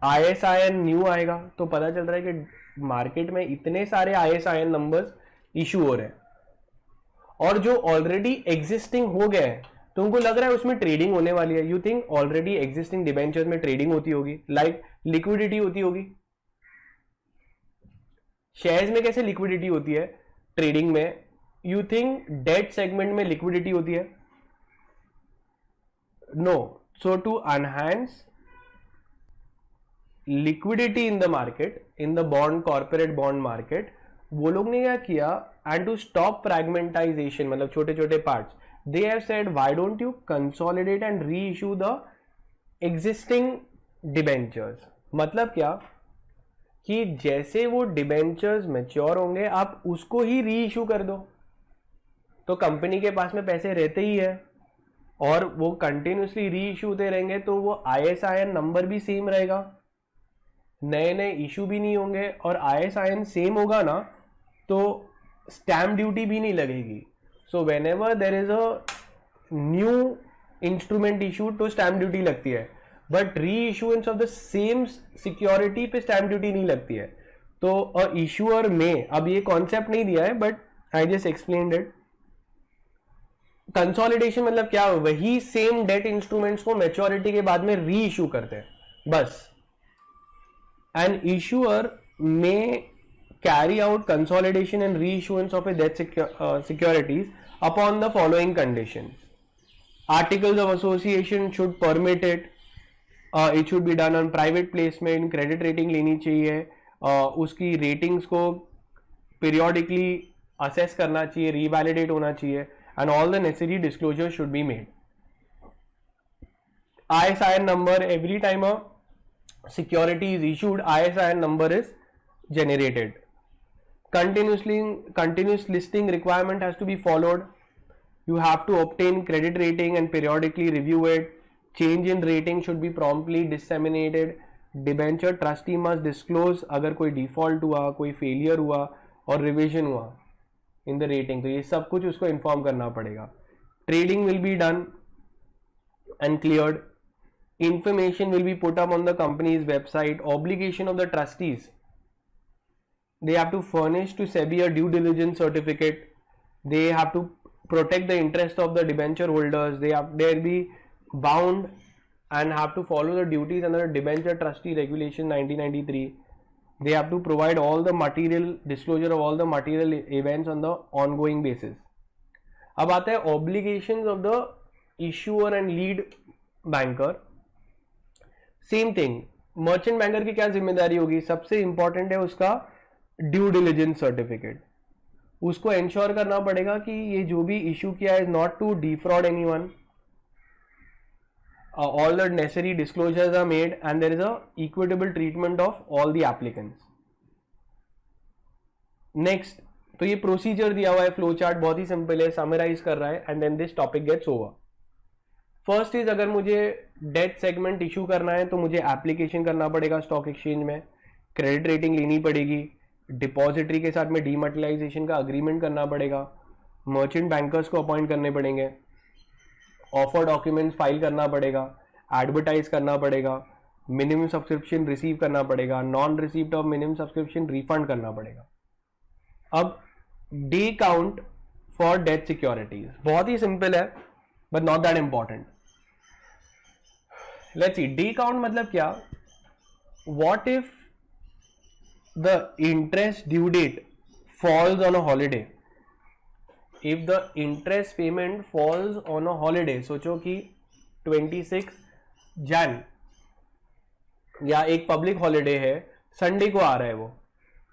ISIN न्यू आएगा, तो पता चल रहा है कि मार्केट में इतने सारे ISIN नंबर्स इशू हो रहे हैं और जो ऑलरेडी एग्जिस्टिंग हो गए हैं, तुमको लग रहा है उसमें ट्रेडिंग होने वाली है. You think already existing debentures में ट्रेडिंग होती होगी, लाइक लिक्विडिटी होती होगी. शेयर्स में कैसे लिक्विडिटी होती है ट्रेडिंग में? यू थिंक डेट सेगमेंट में लिक्विडिटी होती है? No. So to enhance liquidity in the market, in the bond, corporate bond market, वो लोग ने क्या किया, एंड टू स्टॉप फ्रैगमेंटाइजेशन, मतलब छोटे छोटे parts, they have said why don't you consolidate and re issue the existing debentures. मतलब क्या कि जैसे वो डिबेंचर्स मैच्योर होंगे आप उसको ही री इशू कर दो, तो कंपनी के पास में पैसे रहते ही है और वो कंटिन्यूसली री इशू होते रहेंगे, तो वो ISIN नंबर भी सेम रहेगा, नए नए इशू भी नहीं होंगे, और ISIN सेम होगा ना तो स्टैम्प ड्यूटी भी नहीं लगेगी. So when ever there is a new instrument issue तो स्टैम्प ड्यूटी लगती है, बट री issuance of the same security पे स्टैम्प ड्यूटी नहीं लगती है. तो अ इशूअर में, अब ये कॉन्सेप्ट नहीं दिया है but I just explained it. Consolidation मतलब क्या? वही सेम डेट इंस्ट्रूमेंट्स को मैच्योरिटी के बाद में री इशू करते हैं बस. एन इशूअर में carry out consolidation and re issuance of A debt securities upon the following condition. Articles of association should permit it. It should be done on private placement. Credit rating लेनी चाहिए. उसकी ratings को periodically assess करना चाहिए, रीवैलिडेट होना चाहिए, and all the necessary disclosure should be made. ISIN number, every time a security is issued, ISIN number is generated. Continuous listing requirement has to be followed. You have to obtain credit rating and periodically review it. Change in rating should be promptly disseminated. Debenture trustee must disclose अगर कोई default हुआ, कोई failure हुआ और revision हुआ in the rating, तो ये सब कुछ उसको inform करना पड़ेगा. Trading will be done and cleared. Information will be put up on the company's website. Obligation of the trustees, they have to furnish to SEBI a due diligence certificate. They have to protect the interest of the debenture holders. They'll be bound and have to follow the duties under the Debenture Trustee Regulation 1993. They have to provide all the material disclosure of all the material events on the ongoing basis. अब आता है obligations of the issuer and lead banker. Same thing, merchant banker की क्या जिम्मेदारी होगी? सबसे important है उसका ड्यू डिलिजेंस सर्टिफिकेट. उसको इंश्योर करना पड़ेगा कि ये जो भी इश्यू किया है not to defraud anyone. All the necessary disclosures are made and there is a equitable treatment of all the applicants. Next, तो ये प्रोसीजर दिया हुआ है, फ्लो चार्ट बहुत ही सिंपल है, समराइज कर रहा है and then this topic gets over. First is, अगर मुझे डेट सेगमेंट इशू करना है तो मुझे एप्लीकेशन करना पड़ेगा स्टॉक एक्सचेंज में, क्रेडिट रेटिंग लेनी पड़ेगी, डिपॉजिटरी के साथ में डीमैटेरियलाइजेशन का अग्रीमेंट करना पड़ेगा, मर्चेंट बैंकर्स को अपॉइंट करने पड़ेंगे, ऑफर डॉक्यूमेंट्स फाइल करना पड़ेगा, एडवर्टाइज करना पड़ेगा, मिनिमम सब्सक्रिप्शन रिसीव करना पड़ेगा, non received of minimum subscription refund करना पड़ेगा. अब day count for debt securities बहुत ही सिंपल है but not that important. Let's see, day count मतलब क्या? What if the interest due date falls on a holiday? If the interest payment falls on a holiday, सोचो कि 26 जन या एक पब्लिक हॉलीडे है, संडे को आ रहा है वो,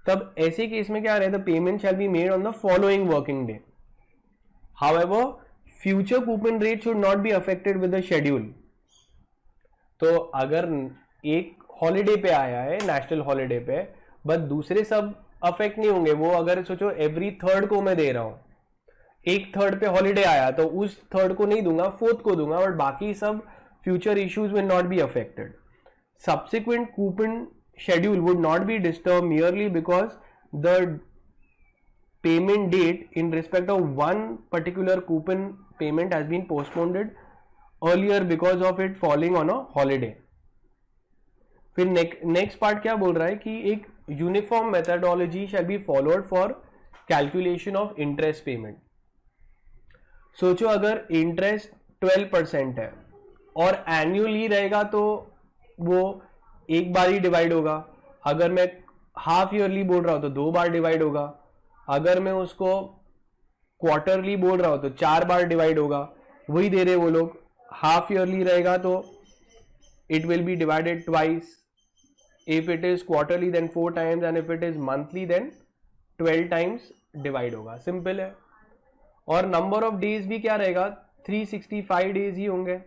तब ऐसे केस में क्या आ रहा है? The payment shell be made on the following working day. However, future coupon rate should not be affected with the schedule. तो अगर एक हॉलीडे पे आया है, नेशनल हॉलीडे पे, बट दूसरे सब अफेक्ट नहीं होंगे. वो अगर सोचो एवरी थर्ड को मैं दे रहा हूं, एक थर्ड पे हॉलीडे आया तो उस थर्ड को नहीं दूंगा, फोर्थ को दूंगा, बट बाकी सब future issues will not be affected. Subsequent coupon schedule would not be disturbed merely because the payment date in respect of one particular coupon payment has been postponed earlier because of it falling on a holiday. फिर next part क्या बोल रहा है कि एक uniform methodology shall be followed for calculation of interest payment. सोचो अगर interest 12% है और annually रहेगा तो वो एक बार ही डिवाइड होगा. अगर मैं हाफ ईयरली बोल रहा हूं तो 2 बार डिवाइड होगा. अगर मैं उसको क्वार्टरली बोल रहा हूं तो 4 बार डिवाइड होगा. वही दे रहे वो लोग. हाफ ईयरली रहेगा तो it will be divided twice. If it is quarterly then 4 times and if it is monthly then 12 times divide होगा. सिंपल है. और नंबर ऑफ डेज भी क्या रहेगा? 365 डेज ही होंगे.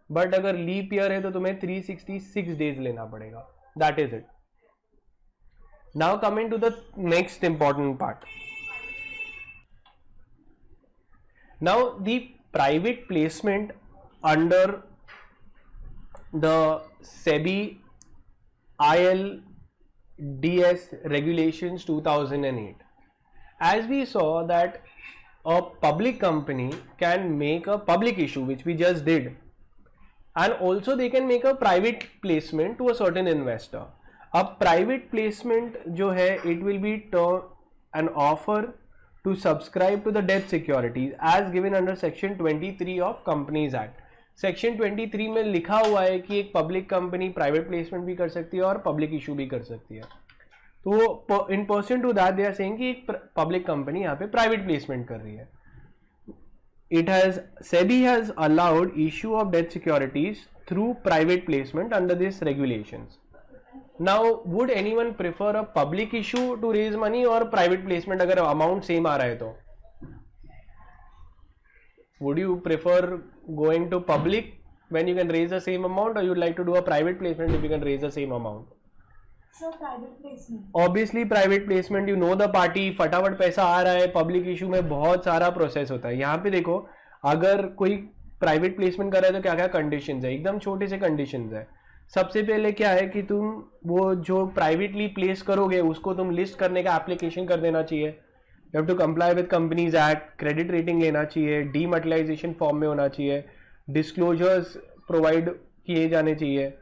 बट अगर लीप ईयर है तो तुम्हें 366 डेज लेना पड़ेगा. That is it. Now coming to the next important part. Now the private placement under the SEBI ILDS regulations 2008. As we saw that a public company can make a public issue, which we just did, and also they can make a private placement to a certain investor. अब private placement जो है, it will be an offer to subscribe to the debt securities as given under section 23 of Companies Act. Section 23 में लिखा हुआ है कि एक public company private placement भी कर सकती है और पब्लिक इशू भी कर सकती है. तो in person to that they are saying कि एक पब्लिक कंपनी यहाँ पे प्राइवेट प्लेसमेंट कर रही है. SEBI has allowed issue of debt securities through private placement under these regulations. Now would anyone prefer a public issue to raise money और private placement, अगर amount same आ रहा है तो? Would you prefer going to public when you can raise the same amount, or you'd like to do a private placement if you can raise the same amount? So private placement. Obviously private placement, you know the party, फटाफट पैसा आ रहा है. Public issue में बहुत सारा process होता है. यहाँ पे देखो, अगर कोई प्राइवेट प्लेसमेंट कर रहा है तो क्या क्या कंडीशंस है, एकदम छोटे से कंडीशंस है. सबसे पहले क्या है कि तुम वो जो प्राइवेटली प्लेस करोगे उसको तुम लिस्ट करने का एप्लीकेशन कर देना चाहिए. You have to comply with companies act, credit rating लेना चाहिए, डीमटेरियलाइजेशन फॉर्म में होना चाहिए, डिस्क्लोजर्स प्रोवाइड किए जाने चाहिए.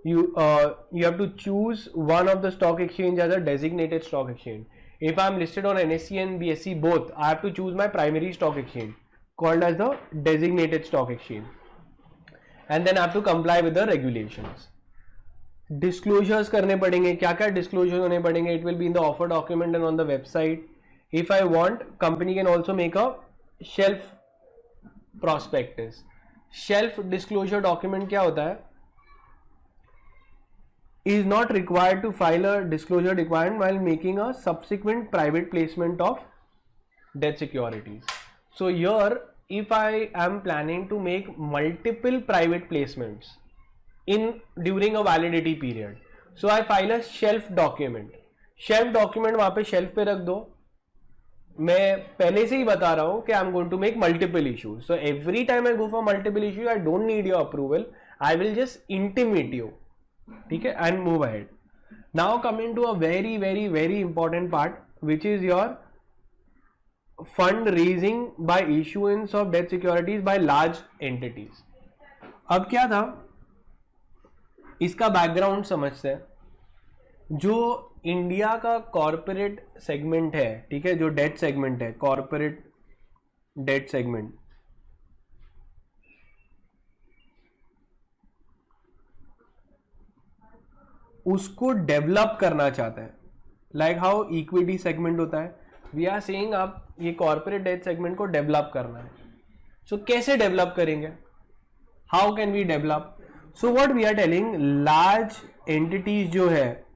You have to choose one of the stock exchange as a designated stock exchange. If I am listed on NSE and BSE both, I have to choose my primary stock exchange called as the designated stock exchange, and then I have to comply with the regulations. Disclosures करने पड़ेंगे. क्या क्या disclosures होने पड़ेंगे? It will be in the offer document and on the website. If I want, company can also make a shelf prospectus. Shelf disclosure document क्या होता है? Is not required to file a disclosure requirement while making a subsequent private placement of debt securities. So here, if I am planning to make multiple private placements during a validity period, so I file a shelf document. Shelf document वहाँ पे shelf पे रख दो. मैं पहले से ही बता रहा हूँ कि I'm going to make multiple issues. So every time I go for multiple issues, I don't need your approval. I will just intimate you. ठीक है, and move ahead. Now coming to a very very very important part, which is your fund raising by issuance of debt securities by large entities. अब क्या था, इसका background समझते हैं. जो India का कॉर्पोरेट सेगमेंट है, ठीक है, जो डेट सेगमेंट है, कॉर्पोरेट डेट सेगमेंट, उसको डेवलप करना चाहता है. लाइक हाउ इक्विटी सेगमेंट होता है, वी आर सेइंग आप ये कॉर्पोरेट डेट सेगमेंट को डेवलप करना है. सो कैसे डेवलप करेंगे? How can we develop? So what we are telling, large entities जो है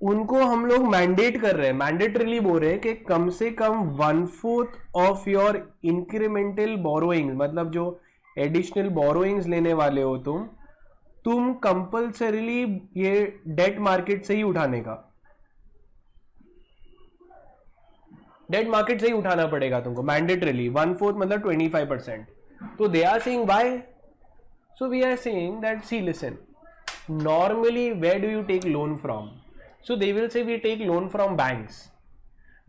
उनको हम लोग मैंडेट कर रहे हैं, मैंडेटरीली बोल रहे हैं कि कम से कम 1/4 ऑफ योर इंक्रीमेंटल बोरोइंग, मतलब जो एडिशनल बोरोइंग्स लेने वाले हो तुम कंपल्सरीली ये डेट मार्केट से ही उठाने का, डेट मार्केट से ही उठाना पड़ेगा तुमको मैंडेटरीली. 1/4 मतलब 25%. तो they are saying why? So we are saying that see listen, normally where do you take loan from? So they will say we take loan from banks.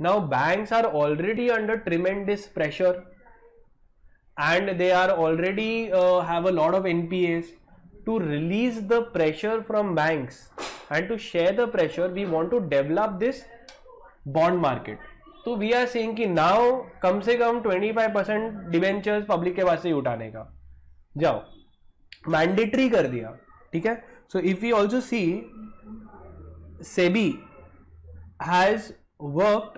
Now banks are already under tremendous pressure and they are already have a lot of NPAs. To release the pressure from banks and to share the pressure, we want to develop this bond market. So we are saying कि now कम से कम 25% debentures public के पास से ही उठाने का, जाओ mandatory कर दिया. ठीक है. So if we also see, SEBI has worked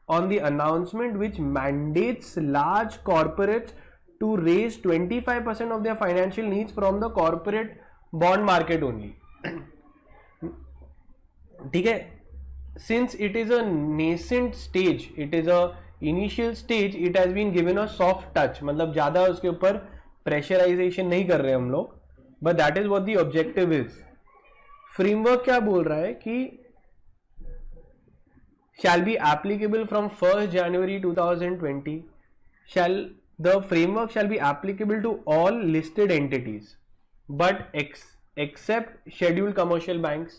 on the announcement which mandates large corporates to raise 25% of their financial needs from the corporate bond market only. ठीक है. Since it is a nascent stage, it is a initial stage, it has been given a soft touch. मतलब ज़्यादा उसके ऊपर pressurisation नहीं कर रहे हम लोग, but that is what the objective is. Framework क्या बोल रहा है कि shall be applicable from 1st January 2020. The framework shall be applicable to all listed entities, but except scheduled commercial banks.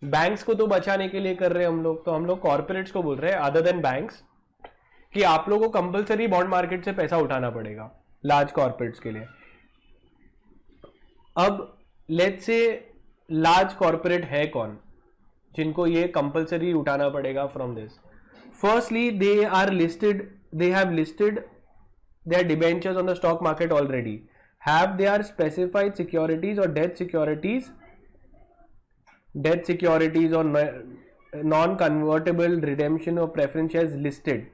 Banks को तो बचाने के लिए कर रहे हैं हम लोग, तो हम लोग कॉर्पोरेट्स को बोल रहे हैं अदर देन बैंक्स कि आप लोगों को कंपलसरी बॉन्ड मार्केट से पैसा उठाना पड़ेगा लार्ज कॉर्पोरेट्स के लिए. अब लेट्स से लार्ज कॉर्पोरेट है कौन जिनको ये कंपलसरी उठाना पड़ेगा from this? Firstly they are listed, they have listed their debentures on the stock market already, have they are specified securities और डेट सिक्योरिटीज और नॉन कन्वर्टेबल रिडेम्पशन और preference shares listed.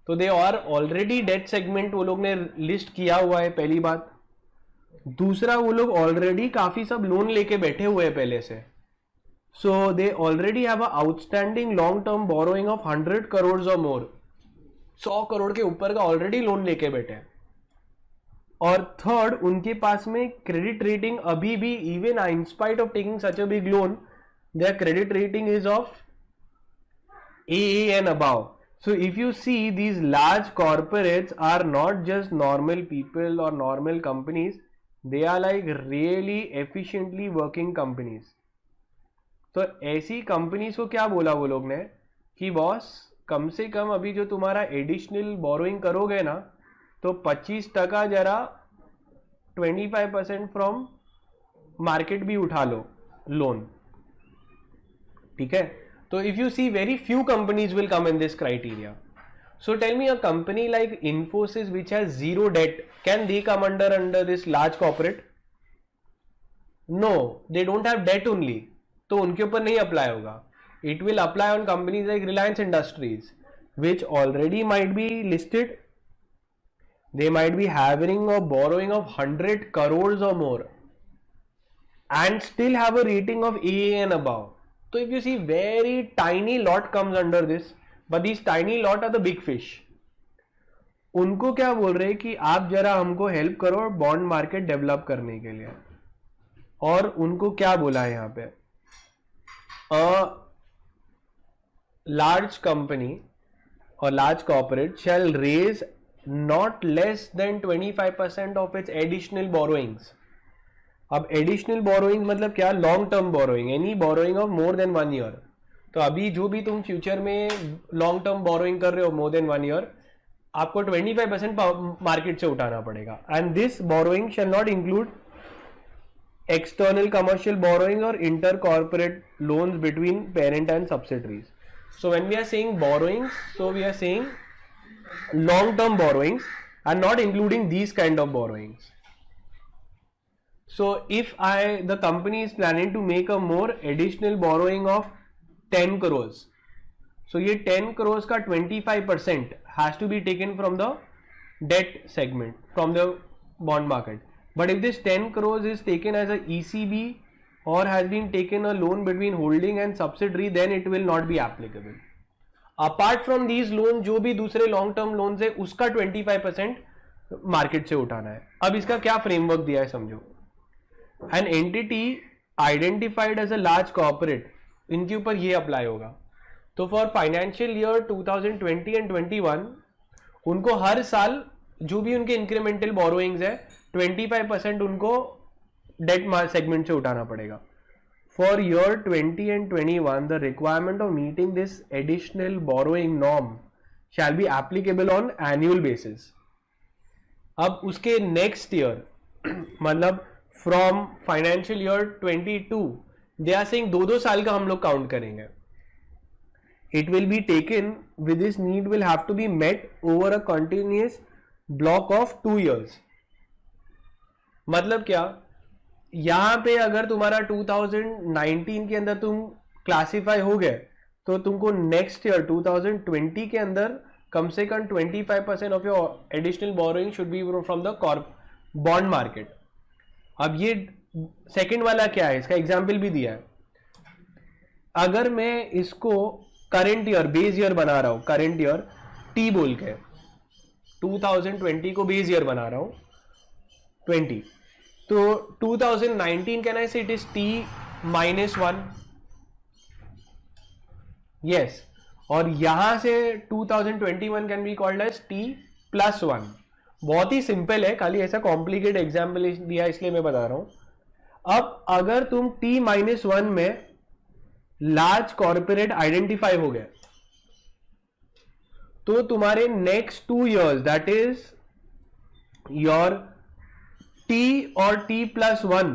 तो they are already debt segment वो लोग ने list किया हुआ है, पहली बात. दूसरा, वो लोग ऑलरेडी काफी सब लोन लेके बैठे हुए हैं पहले से, So they already have a outstanding long-term borrowing of 100 crores or more. 100 crore के ऊपर का ऑलरेडी लोन लेके बैठे हैं. और थर्ड, उनके पास में क्रेडिट रेटिंग अभी भी, even in spite of taking such a big loan, there credit rating is of AA and above. So if you see, these large corporates are not just normal people or normal companies, they are like really efficiently working companies. तो ऐसी companies को क्या बोला वो लोग ने कि boss, कम से कम अभी जो तुम्हारा एडिशनल बोरोइंग करोगे ना, तो 25% जरा 25% फ्रॉम मार्केट भी उठा लो लोन. ठीक है. तो if you see, very few companies will come in this criteria. So tell me, a company like Infosys which has zero debt, can they come under this large corporate? No, they don't have debt only. तो उनके ऊपर नहीं apply होगा. It will apply on companies like Reliance Industries, which already might be listed. They might be having a borrowing of 100 crores or more and still have a rating of AA and above. So if you see, very tiny lot comes under this, but these tiny lot are the big fish. उनको क्या बोल रहे हैं कि आप जरा हमको help करो बॉन्ड मार्केट डेवलप करने के लिए. और उनको क्या बोला है यहाँ पे, large company or large corporate shall raise not less than 25% of its additional borrowings. अब additional borrowings मतलब क्या, long term borrowing, any borrowing of more than 1 year. तो अभी जो भी तुम फ्यूचर में लॉन्ग टर्म बोरोइंग कर रहे हो मोर देन 1 ईयर, आपको 25% मार्केट से उठाना पड़ेगा. And this borrowing shall not include external commercial borrowing or inter-corporate loans between parent and subsidiaries. So when we are saying borrowings, so we are saying long-term borrowings and not including these kind of borrowings. So if the company is planning to make a more additional borrowing of 10 crores, so ये 10 crores का 25% has to be taken from the debt segment, from the bond market. But if this 10 crores is taken as a ECB or has been taken a loan between holding and subsidiary, then it will not be applicable. Apart from these loans, जो भी दूसरे long term loans है, उसका 25% market से उठाना है. अब इसका क्या फ्रेमवर्क दिया है समझो. An entity identified as a large corporate, इनके ऊपर ये अप्लाई होगा. तो फॉर फाइनेंशियल ईयर 2020 एंड 21 उनको हर साल जो भी उनके इंक्रीमेंटल बोरोइंग्स है 25% उनको डेट सेगमेंट से उठाना पड़ेगा. For year 20 and 21 the requirement of meeting this additional borrowing norm shall be applicable on annual basis. अब उसके नेक्स्ट ईयर मतलब from financial year 22 they are saying 2-2 साल का हम लोग काउंट करेंगे. It will be taken with this need will have to be met over a continuous block of 2 years. मतलब क्या, यहां पे अगर तुम्हारा 2019 के अंदर तुम क्लासिफाई हो गए तो तुमको नेक्स्ट ईयर 2020 के अंदर कम से कम 25% of your additional borrowing should be from the bond market. अब ये सेकेंड वाला क्या है, इसका एग्जाम्पल भी दिया है. अगर मैं इसको करंट ईयर बेस ईयर बना रहा हूं, करंट ईयर टी बोल के 2020 को बेस ईयर बना रहा हूं 20, तो 2019 कैन आई से इट इज T-1, यस. और यहां से 2021 can be called as T+1. बहुत ही सिंपल है, खाली ऐसा कॉम्प्लिकेट एग्जाम्पल दिया इसलिए मैं बता रहा हूं. अब अगर तुम T-1 में लार्ज कॉर्पोरेट आइडेंटिफाई हो गए तो तुम्हारे next 2 years that is your T और T+1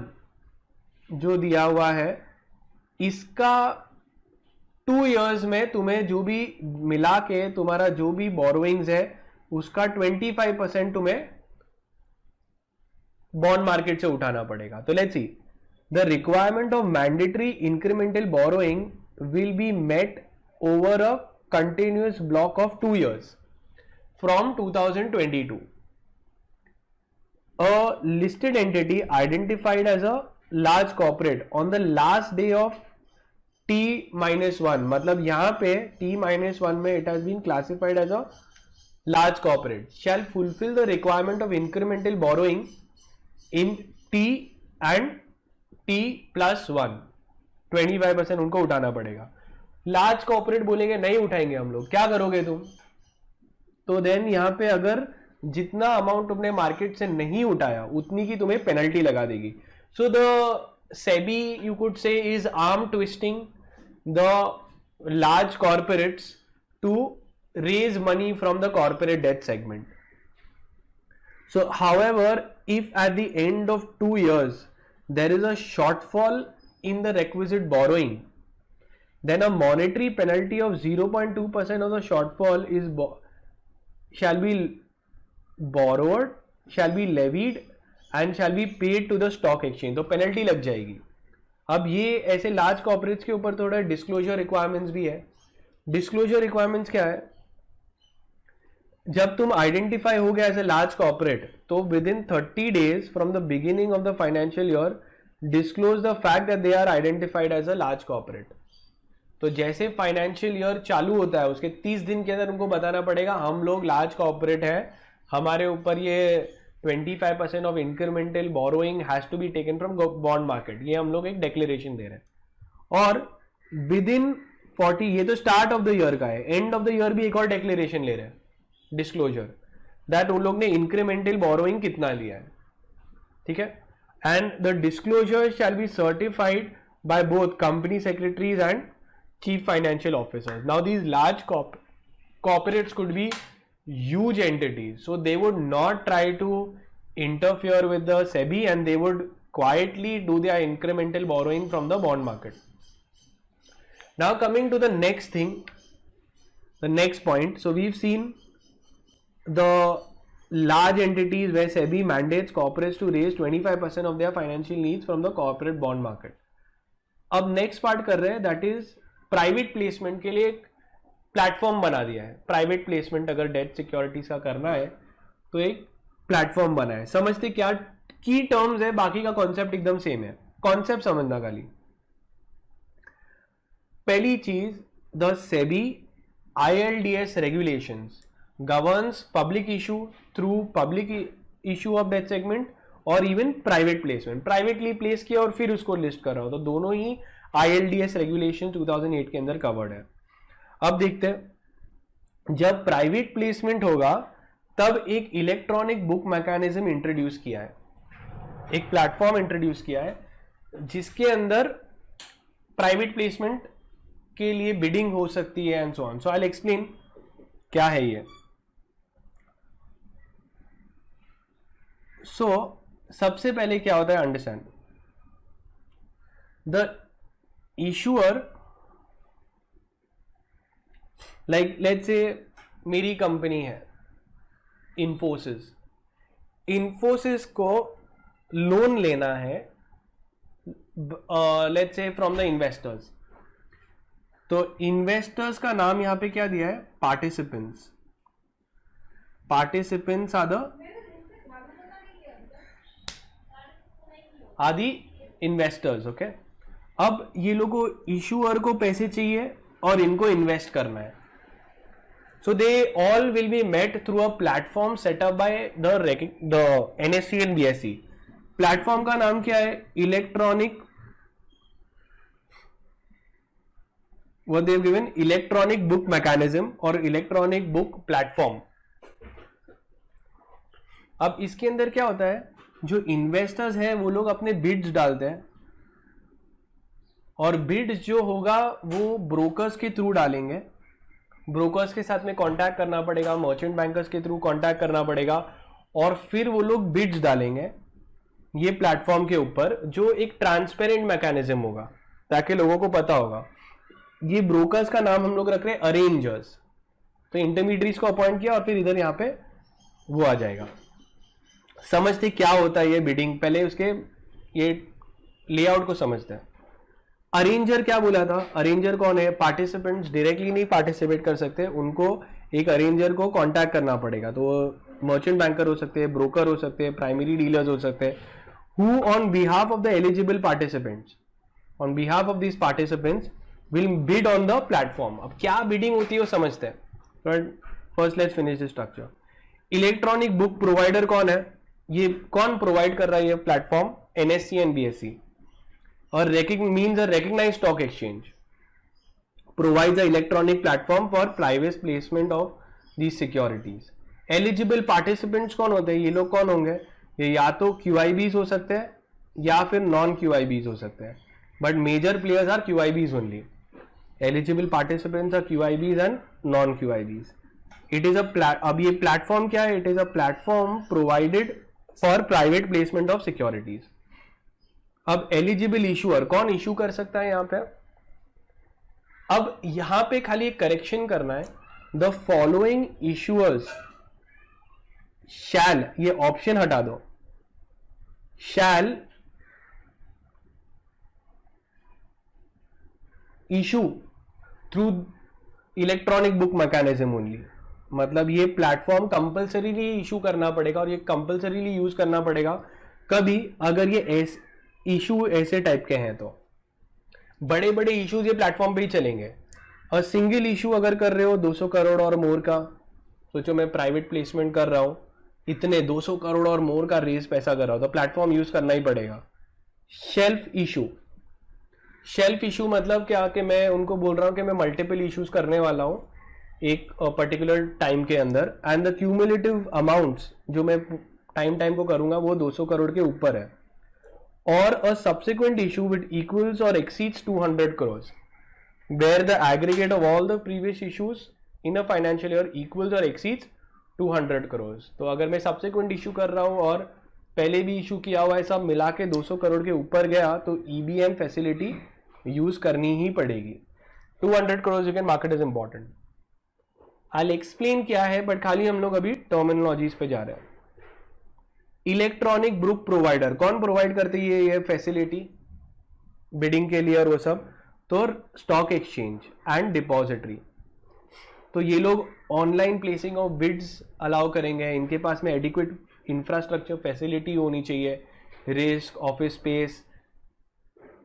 जो दिया हुआ है इसका 2 years में तुम्हें जो भी मिला के तुम्हारा जो भी बोरोइंग्स है उसका 25% तुम्हें बॉन्ड मार्केट से उठाना पड़ेगा. तो let's see, the requirement of mandatory incremental borrowing will be met over a continuous block of 2 years from 2022. A listed entity identified as a large corporate on the last day of T-1, मतलब यहां पे T-1 में it has been classified as a large corporate shall fulfill the requirement of incremental borrowing in T and T+1, 25% उनको उठाना पड़ेगा. Large corporate बोलेंगे नहीं उठाएंगे हम लोग, क्या करोगे तुम? तो देन यहां पे अगर जितना अमाउंट तुमने मार्केट से नहीं उठाया उतनी की तुम्हें पेनल्टी लगा देगी. So the SEBI you could say is arm twisting the large corporates to raise money from the corporate debt segment. So however, if at the end of 2 years there is a shortfall in the requisite borrowing, then a monetary penalty of 0.2% of the shortfall shall be borrowed, shall be levied and shall be paid to the stock exchange. तो penalty लग जाएगी. अब ये ऐसे large corporates के ऊपर थोड़ा disclosure requirements भी है. Disclosure requirements क्या है? जब तुम आइडेंटिफाई हो गया एज ए लार्ज कॉर्पोरेट तो within 30 days from the beginning of the financial year disclose the fact that they are identified as a large corporate. तो जैसे फाइनेंशियल ईयर चालू होता है उसके 30 दिन के अंदर उनको बताना पड़ेगा हम लोग लार्ज कॉर्पोरेट है, हमारे ऊपर ये 25% of incremental borrowing has to be taken from bond market. ये हम लोग एक डिक्लेरेशन दे रहे हैं और विद इन 40, ये तो स्टार्ट ऑफ द ईयर का है, एंड ऑफ द ईयर भी एक और डिक्लेरेशन ले रहे हैं डिस्क्लोजर दैट उन लोग ने इंक्रीमेंटल बोरोइंग कितना लिया है. ठीक है. And the disclosure shall be certified by both company secretaries and chief financial officers. Now these large corporates could be huge entities, so they would not try to interfere with the SEBI and they would quietly do their incremental borrowing from the bond market. Now coming to the next thing, the next point. So we've seen the large entities where SEBI mandates corporates to raise 25% of their financial needs from the corporate bond market. अब next part कर रहे हैं, that is private placement के लिए एक platform बना दिया है. प्राइवेट प्लेसमेंट अगर डेट सिक्योरिटीज का करना है तो एक प्लेटफॉर्म बना है. समझते क्या की टर्म्स है, बाकी का कॉन्सेप्ट एकदम सेम है. कॉन्सेप्ट समझना खाली. पहली चीज, the SEBI ILDS regulations governs public issue through public issue of debt segment और even private placement. Privately place किया और फिर उसको लिस्ट कर रहा हो, तो दोनों ही ILDS रेगुलेशन 2008 के अंदर कवर्ड है. अब देखते हैं, जब प्राइवेट प्लेसमेंट होगा तब एक इलेक्ट्रॉनिक बुक मैकेनिज्म इंट्रोड्यूस किया है, एक प्लेटफॉर्म इंट्रोड्यूस किया है जिसके अंदर प्राइवेट प्लेसमेंट के लिए बिडिंग हो सकती है and so on. So I will explain क्या है ये. सो सबसे पहले क्या होता है, understand the issuer, like let's say मेरी कंपनी है इन्फोसिस. इन्फोसिस को लोन लेना है let's say from the investors. तो इन्वेस्टर्स का नाम यहां पे क्या दिया है, पार्टिसिपेंट्स. पार्टिसिपेंट्स आदि इन्वेस्टर्स. ओके. अब ये लोगों इशूअर को पैसे चाहिए और इनको इन्वेस्ट करना है. So they all will be met through a platform setup by the NSE and BSE. Platform का नाम क्या है, electronic, what they have given, electronic book mechanism और electronic book platform. अब इसके अंदर क्या होता है, जो इन्वेस्टर्स हैं वो लोग अपने बिड्स डालते हैं और बिड्स जो होगा वो ब्रोकर्स के थ्रू डालेंगे. ब्रोकर्स के साथ में कांटेक्ट करना पड़ेगा, मर्चेंट बैंकर्स के थ्रू कांटेक्ट करना पड़ेगा और फिर वो लोग बिड्स डालेंगे ये प्लेटफॉर्म के ऊपर, जो एक ट्रांसपेरेंट मैकेनिज्म होगा ताकि लोगों को पता होगा. ये ब्रोकर्स का नाम हम लोग रख रहे हैं अरेंजर्स. तो इंटरमीडिएट्स को अपॉइंट किया और फिर इधर यहां पे वो आ जाएगा. समझते क्या होता है ये बिडिंग, पहले उसके ये लेआउट को समझते हैं. अरेंजर क्या बोला था, अरेंजर कौन है, पार्टिसिपेंट्स डायरेक्टली नहीं पार्टिसिपेट कर सकते, उनको एक अरेंजर को कांटेक्ट करना पड़ेगा. तो मर्चेंट बैंकर हो सकते हैं, ब्रोकर हो सकते हैं, प्राइमरी डीलर्स हो सकते हैं, who on behalf of the eligible participants, on behalf of this participants will bid on the platform. अब क्या बिडिंग होती है वो समझते हैं, but first let's finish the structure. Electronic book provider कौन है? ये कौन प्रोवाइड कर रहा है ये प्लेटफॉर्म? NSC and BSC. और means a recognized stock exchange provides an electronic platform for private placement of these securities. Eligible participants कौन होते हैं? ये लोग कौन होंगे? ये या तो QIBs हो सकते हैं या फिर नॉन QIBs हो सकते हैं, but major players are QIBs only. Eligible participants are QIBs and non QIBs. It is अब ये प्लेटफॉर्म क्या है? It is a platform provided for private placement of securities. अब एलिजिबल इशूअर कौन इशू कर सकता है यहां पे? अब यहां पे खाली एक करेक्शन करना है. द फॉलोइंग इशूअर्स शैल, ये ऑप्शन हटा दो, shall issue through electronic book mechanism only. मतलब ये प्लेटफॉर्म कंपल्सरीली इशू करना पड़ेगा और ये कंपल्सरीली यूज करना पड़ेगा कभी अगर ये इशू ऐसे टाइप के हैं. तो बड़े बड़े इश्यूज ये प्लेटफॉर्म पे ही चलेंगे. और सिंगल इशू अगर कर रहे हो 200 करोड़ और मोर का, सोचो मैं प्राइवेट प्लेसमेंट कर रहा हूं, इतने 200 करोड़ और मोर का रेस पैसा कर रहा हूं, तो प्लेटफॉर्म यूज करना ही पड़ेगा. शेल्फ इशू, शेल्फ इशू मतलब क्या कि मैं उनको बोल रहा हूं कि मैं मल्टीपल इश्यूज करने वाला हूं एक पर्टिकुलर टाइम के अंदर, एंड द क्यूमुलेटिव अमाउंट्स जो मैं टाइम को करूंगा वो 200 करोड़ के ऊपर है. और a subsequent issue which equals और exceeds 200 crores where the aggregate of all the previous issues in a financial year equals or exceeds 200 crores. तो अगर मैं सब्सिक्वेंट इशू कर रहा हूं और पहले भी इशू किया हुआ है सब मिला के 200 करोड़ के ऊपर गया तो EBM फैसिलिटी यूज करनी ही पड़ेगी. 200 crores you can market is important. I explain क्या है, बट खाली हम लोग अभी टर्मिनोलॉजीज पे जा रहे हैं. इलेक्ट्रॉनिक बुक प्रोवाइडर कौन प्रोवाइड करती है ये फैसिलिटी बिडिंग के लिए और वो सब? तो स्टॉक एक्सचेंज एंड डिपॉजिटरी. तो ये लोग online placing of bids allow करेंगे. इनके पास में एडिक्वेट इंफ्रास्ट्रक्चर फैसिलिटी होनी चाहिए, risk, office space.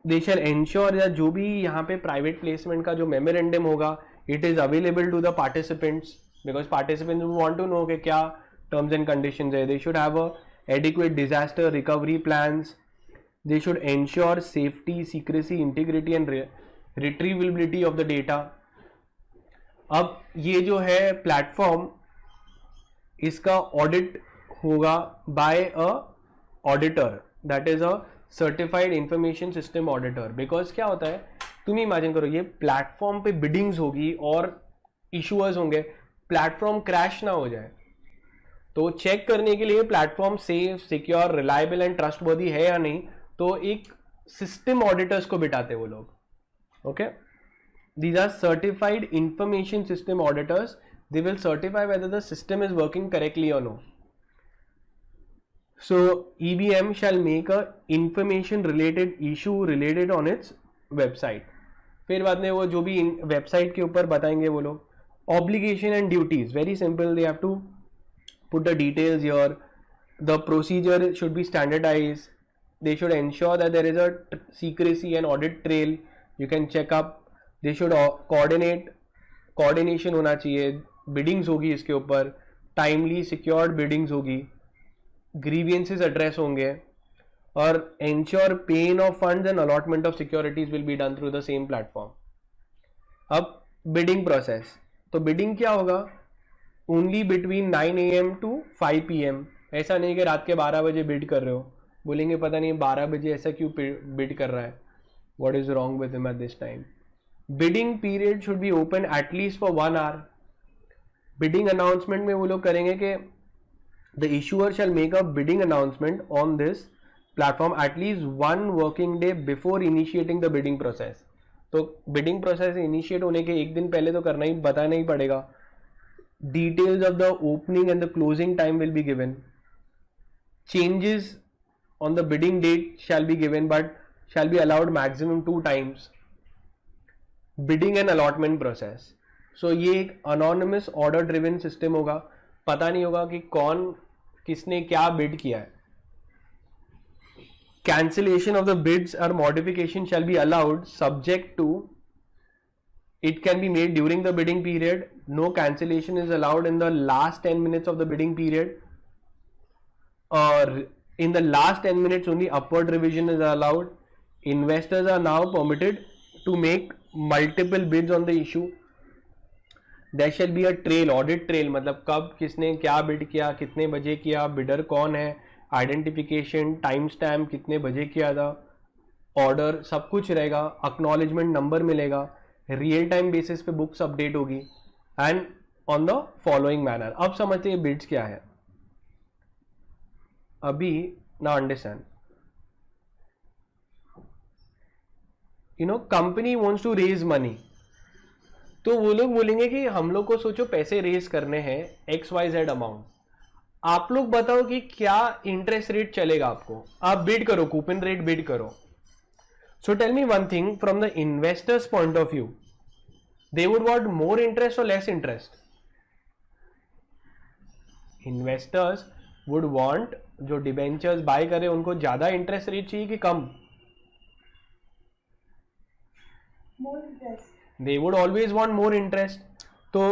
They shall ensure या जो भी यहाँ पे प्राइवेट प्लेसमेंट का जो मेमोरेंडम होगा it is available to the participants, because participants want to know कि क्या टर्म्स एंड कंडीशंस है. They should have a adequate disaster recovery plans. They should ensure safety, secrecy, integrity and retrievability of the data. अब ये जो है platform, इसका audit होगा by a auditor, that is a certified information system auditor. Because क्या होता है, तुम इमेजिन करो ये प्लेटफॉर्म पे बिडिंग्स होगी और इशूअर्स होंगे, प्लेटफॉर्म क्रैश ना हो जाए. तो चेक करने के लिए platform safe, secure, reliable and trustworthy है या नहीं, तो एक सिस्टम ऑडिटर्स को बिठाते वो लोग. Okay, these are certified information system auditors. They will certify whether the system is working correctly और no. So EBM shall make a information related issue related on its website. फिर बाद में वो जो भी वेबसाइट के ऊपर बताएंगे वो लोग. Obligation and duties very simple, they have to put the details here. The procedure should be standardized. They should ensure that there is a secrecy and audit trail you can check up. They should coordination होना चाहिए. biddings होगी इसके ऊपर, timely secured biddings होगी, grievances address होंगे, और ensure paying of funds and allotment of securities will be done through the same platform. अब bidding process, तो bidding क्या होगा? Only between 9 AM to 5 PM. ऐसा नहीं कि रात के 12 बजे बिड कर रहे हो, बोलेंगे पता नहीं 12 बजे ऐसा क्यों बिड कर रहा है, what is wrong with him at this time. Bidding period should be open at least for 1 hour. Bidding announcement में वो लोग करेंगे कि the issuer shell make a bidding announcement on this platform at least 1 working day before initiating the bidding process. तो bidding process initiate होने के एक दिन पहले तो करना ही, बताना ही पड़ेगा. Details of the opening and the closing time will be given. Changes on the bidding date shall be given, but shall be allowed maximum 2 times. Bidding and allotment process. So ये एक anonymous order driven system होगा. पता नहीं होगा कि कौन किसने क्या bid किया है. Cancellation of the bids or modification shall be allowed subject to It can be made during the bidding period. No cancellation is allowed in the last 10 minutes of the bidding period. Or in the last 10 minutes only upward revision is allowed. Investors are now permitted to make multiple bids on the issue. There shall be a trail, audit trail, मतलब कब किसने क्या bid किया, कितने बजे किया, bidder कौन है, आइडेंटिफिकेशन, टाइम स्टैम्प, कितने बजे किया था, ऑर्डर, सब कुछ रहेगा. एक्नॉलेजमेंट नंबर मिलेगा. रियल टाइम बेसिस पे बुक्स अपडेट होगी and on the following manner. अब समझते हैं बिड्स क्या है. अभी ना understand, you know, company wants to raise money. तो वो लोग बोलेंगे कि हम लोग को सोचो पैसे रेज करने हैं XYZ अमाउंट. आप लोग बताओ कि क्या इंटरेस्ट रेट चलेगा आपको. आप बिड करो, कूपन रेट बिड करो. So tell me one thing, from the investor's point of view, they would want more interest or less interest? Investors would want, जो डिबेंचर्स बाय करे उनको ज्यादा इंटरेस्ट रेट चाहिए कि कम? More interest. They would always want more interest. तो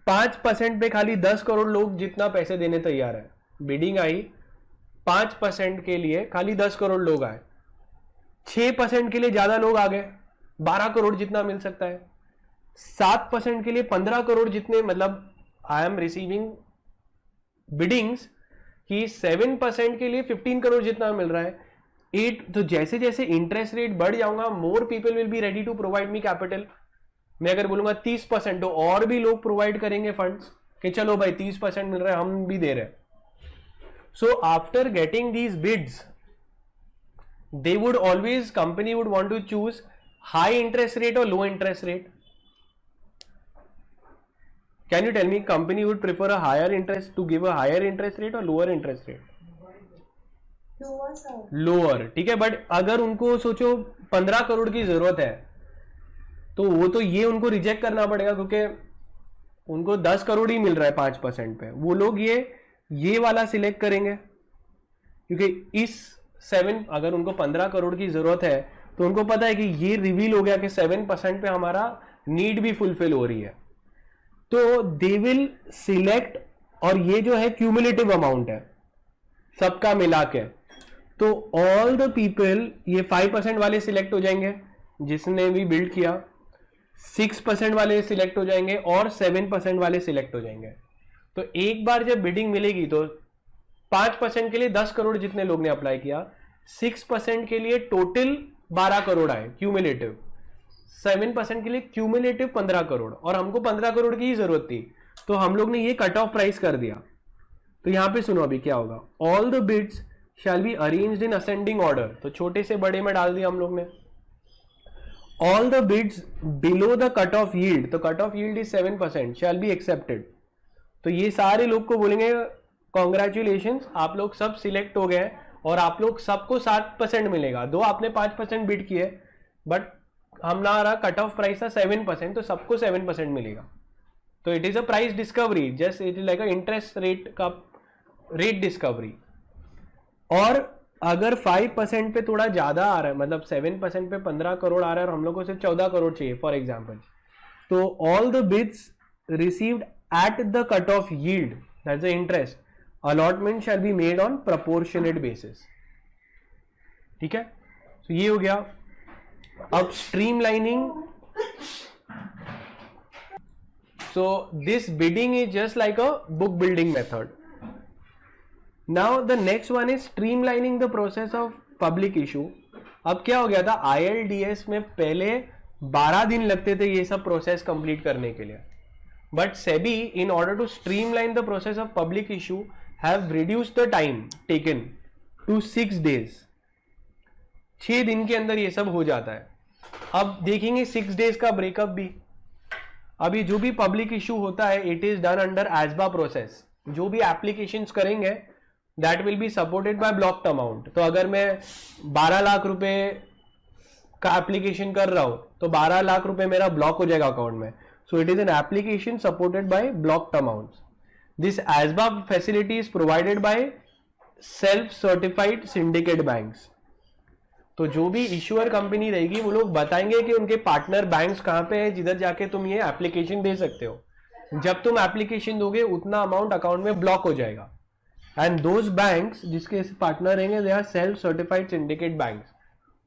5% पे खाली 10 करोड़ लोग जितना पैसे देने तैयार है. बिडिंग आई, 5% के लिए खाली 10 करोड़ लोग आए. 6% के लिए ज्यादा लोग आ गए, 12 करोड़ जितना मिल सकता है. 7% के लिए 15 करोड़ जितने, मतलब आई एम रिसीविंग बिडिंग्स कि 7% के लिए 15 करोड़ जितना मिल रहा है. 8, तो जैसे जैसे इंटरेस्ट रेट बढ़ जाऊंगा, more people will be ready to provide me capital. मैं अगर बोलूंगा 30%, तो और भी लोग प्रोवाइड करेंगे फंड्स कि चलो भाई 30% मिल रहा है, हम भी दे रहे हैं. So after getting these bids, they would always, company would want to choose high interest rate or low interest rate. Can you tell me, company would prefer a higher interest, to give a higher interest rate or lower interest rate? Lower, sir. Lower, ठीक है. But अगर उनको सोचो 15 करोड़ की जरूरत है, तो वो तो ये उनको रिजेक्ट करना पड़ेगा, क्योंकि उनको 10 करोड़ ही मिल रहा है 5% पे. वो लोग ये वाला सिलेक्ट करेंगे, क्योंकि इस 7, अगर उनको 15 करोड़ की जरूरत है तो उनको पता है कि ये रिवील हो गया कि 7% पे हमारा नीड भी फुलफिल हो रही है. तो दे विल सिलेक्ट, और ये जो है क्यूमुलेटिव अमाउंट है सबका मिला के. तो ऑल द पीपल, ये 5% वाले सिलेक्ट हो जाएंगे जिसने भी बिल्ड किया, 6% वाले सिलेक्ट हो जाएंगे और 7% वाले सिलेक्ट हो जाएंगे. तो एक बार जब बिडिंग मिलेगी तो 5% के लिए 10 करोड़ जितने लोग ने अप्लाई किया, 6% के लिए टोटल 12 करोड़ आए क्यूमुलेटिव, 7% के लिए क्यूमुलेटिव 15 करोड़, और हमको 15 करोड़ की ही जरूरत थी, तो हम लोग ने ये कट ऑफ प्राइस कर दिया. तो यहां पे सुनो अभी क्या होगा. All the bids shall be arranged in ascending order. तो छोटे से बड़े में डाल दिया हम लोग ने. All the bids below the cut off yield, तो cut off yield is 7%, shall be accepted. तो ये सारे लोग को बोलेंगे कॉन्ग्रेचुलेशन, आप लोग सब सिलेक्ट हो गए और आप लोग सबको 7% मिलेगा. दो आपने 5% बिड किए, बट हमारा कट ऑफ प्राइस था 7%, तो सबको 7% मिलेगा. तो it is a price discovery, just it is like a interest rate का रेट डिस्कवरी. और अगर 5% पे थोड़ा ज्यादा आ रहा है, मतलब 7% पे 15 करोड़ आ रहा है और हम लोग को सिर्फ 14 करोड़ चाहिए फॉर एग्जाम्पल, तो all the bids received at the cut off yield, that's the interest, allotment shall be made on proportionate basis. ठीक है, तो ये हो गया. अब streamlining, so this bidding is just like a book building method. Now the next one is streamlining the process of public issue. अब क्या हो गया था, ILDS में पहले 12 दिन लगते थे ये सब प्रोसेस कंप्लीट करने के लिए, but SEBI in order to streamline the process of public issue have reduced the time taken to 6 days. 6 दिन के अंदर ये सब हो जाता है. अब देखेंगे 6 डेज का ब्रेकअप भी. अभी जो भी पब्लिक इशू होता है, it is done under ASBA process. जो भी एप्लीकेशंस करेंगे that will be supported by blocked amount. तो अगर मैं 12 लाख रुपए का एप्लीकेशन कर रहा हूं तो 12 लाख रुपए मेरा ब्लॉक हो जाएगा अकाउंट में. So it is an application supported by blocked amounts. This ASBA facility is provided by self-certified syndicate banks. तो जो भी इश्यूअर कंपनी रहेगी वो लोग बताएंगे कि उनके पार्टनर बैंक्स कहाँ पे है जिधर जाके तुम ये एप्लीकेशन दे सकते हो। जब तुम एप्लीकेशन दोगे उतना अमाउंट अकाउंट में ब्लॉक हो जाएगा। एंड दोज बैंक्स जिसके पार्टनर रहेंगे they are self certified syndicate banks.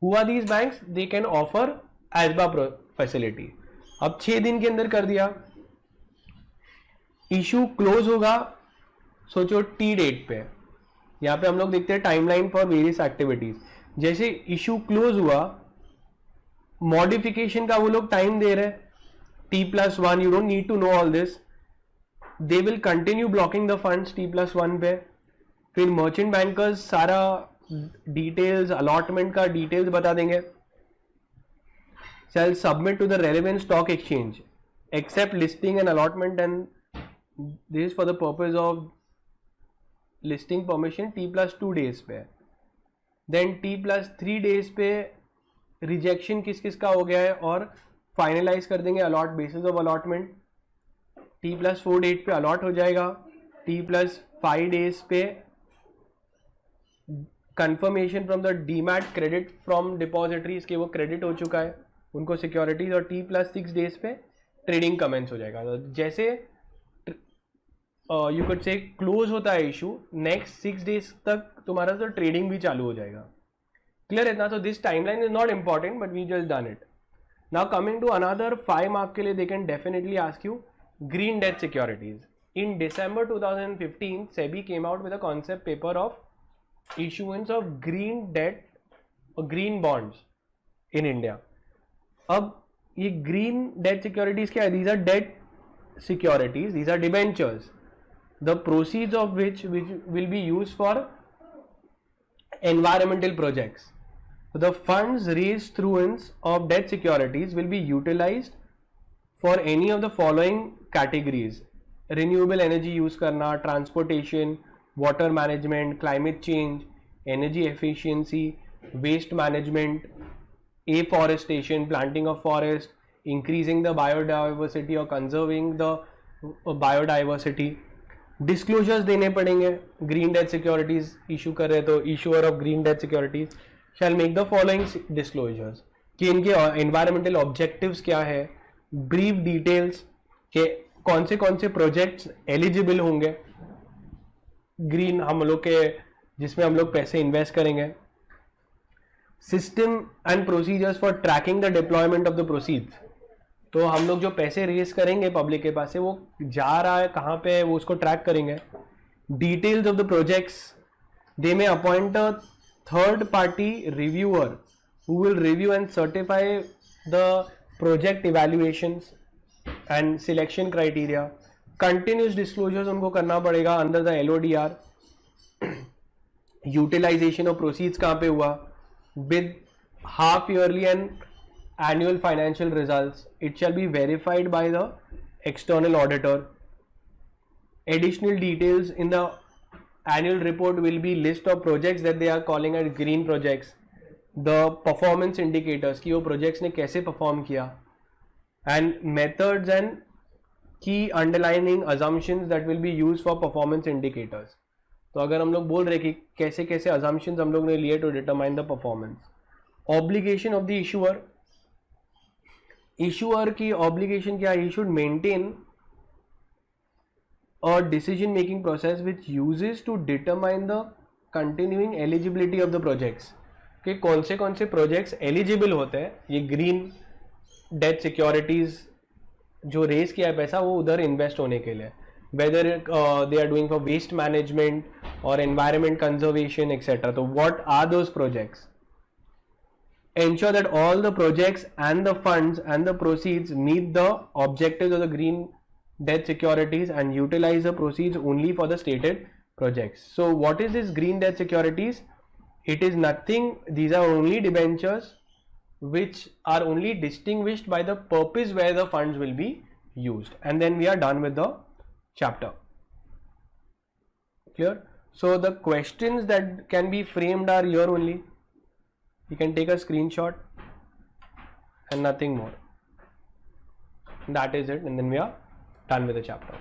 Who are these banks? They can offer ASBA facility. अब 6 दिन के अंदर कर दिया, इशू क्लोज होगा, सोचो टी डेट पे। यहाँ पे हम लोग देखते हैं टाइमलाइन फॉर वेरियस एक्टिविटीज। जैसे इशू क्लोज हुआ, मॉडिफिकेशन का वो लोग टाइम दे रहे हैं T+1, you don't need to know all this. They will continue blocking the funds T+1 पे। फिर मर्चेंट बैंकर्स सारा डिटेल्स, अलॉटमेंट का डिटेल्स बता देंगे। shall submit to the relevant stock exchange except listing and allotment, and this is for the purpose of listing permission T+2 days पे। then T+3 days पे rejection किस किस का हो गया है और फाइनलाइज कर देंगे allot basis of allotment. T+4 date पे अलॉट हो जाएगा। T+5 डेज पे confirmation from the demat credit from depositories के वो क्रेडिट हो चुका है उनको सिक्योरिटीज। और T+6 डेज पे ट्रेडिंग कमेंस हो जाएगा। तो जैसे यू कुड से क्लोज होता है इशू, नेक्स्ट 6 डेज तक तुम्हारा तो ट्रेडिंग भी चालू हो जाएगा। क्लियर है ना? तो this timeline is not important but we just done it. Now coming to another 5 mark के लिए they can definitely ask you green debt securities. In December 2015 SEBI came out with a concept paper of issuance of green debt or green bonds in India। अब ये green debt securities क्या है? These are debt securities, these are debentures, the proceeds of which will be used for environmental projects. So the funds raised through ins of debt securities will be utilized for any of the following categories: renewable energy use करना, transportation, water management, climate change, energy efficiency, waste management, afforestation, planting of forest, increasing the biodiversity or conserving the biodiversity। Disclosures देने पड़ेंगे। Green debt securities issue कर रहे तो issuer of green debt securities shell make the following disclosures कि इनके environmental objectives क्या है, brief details के कौन से प्रोजेक्ट्स एलिजिबल होंगे ग्रीन हम लोग के जिसमें हम लोग पैसे इन्वेस्ट करेंगे, system and procedures for tracking the deployment of the proceeds. तो हम लोग जो पैसे रेज करेंगे पब्लिक के पास से वो जा रहा है कहाँ पे है वो उसको ट्रैक करेंगे। Details of the projects, they may appoint a third party reviewer who will review and certify the project evaluations and selection criteria. Continuous disclosures उनको करना पड़ेगा under the LODR। Utilisation of proceeds कहाँ पे हुआ with half yearly and annual financial results, it shall be verified by the external auditor। Additional details in the annual report will be list of projects that they are calling as green projects, the performance indicators कि वो projects ने कैसे perform किया, and methods and key underlying assumptions that will be used for performance indicators। तो अगर हम लोग बोल रहे कि कैसे कैसे assumptions हम लोग ने लिए to determine the performance। Obligation of the issuer, issuer की ऑब्लिगेशन क्या है? He should maintain a decision making process which uses to determine the continuing eligibility of the projects कि कौन से प्रोजेक्ट्स एलिजिबल होते हैं ये ग्रीन डेट सिक्योरिटीज जो रेज किया है पैसा वो उधर इन्वेस्ट होने के लिए, whether they are doing for waste management और एनवायरमेंट कंजर्वेशन एक्सेट्रा। तो what are those projects? Ensure that all the projects and the funds and the proceeds meet the objectives of the green debt securities and utilize the proceeds only for the stated projects. So what is this green debt securities? It is nothing, these are only debentures which are only distinguished by the purpose where the funds will be used, and then we are done with the chapter. Clear? So the questions that can be framed are here only. You can take a screenshot and nothing more. That is it, and then we are done with the chapter.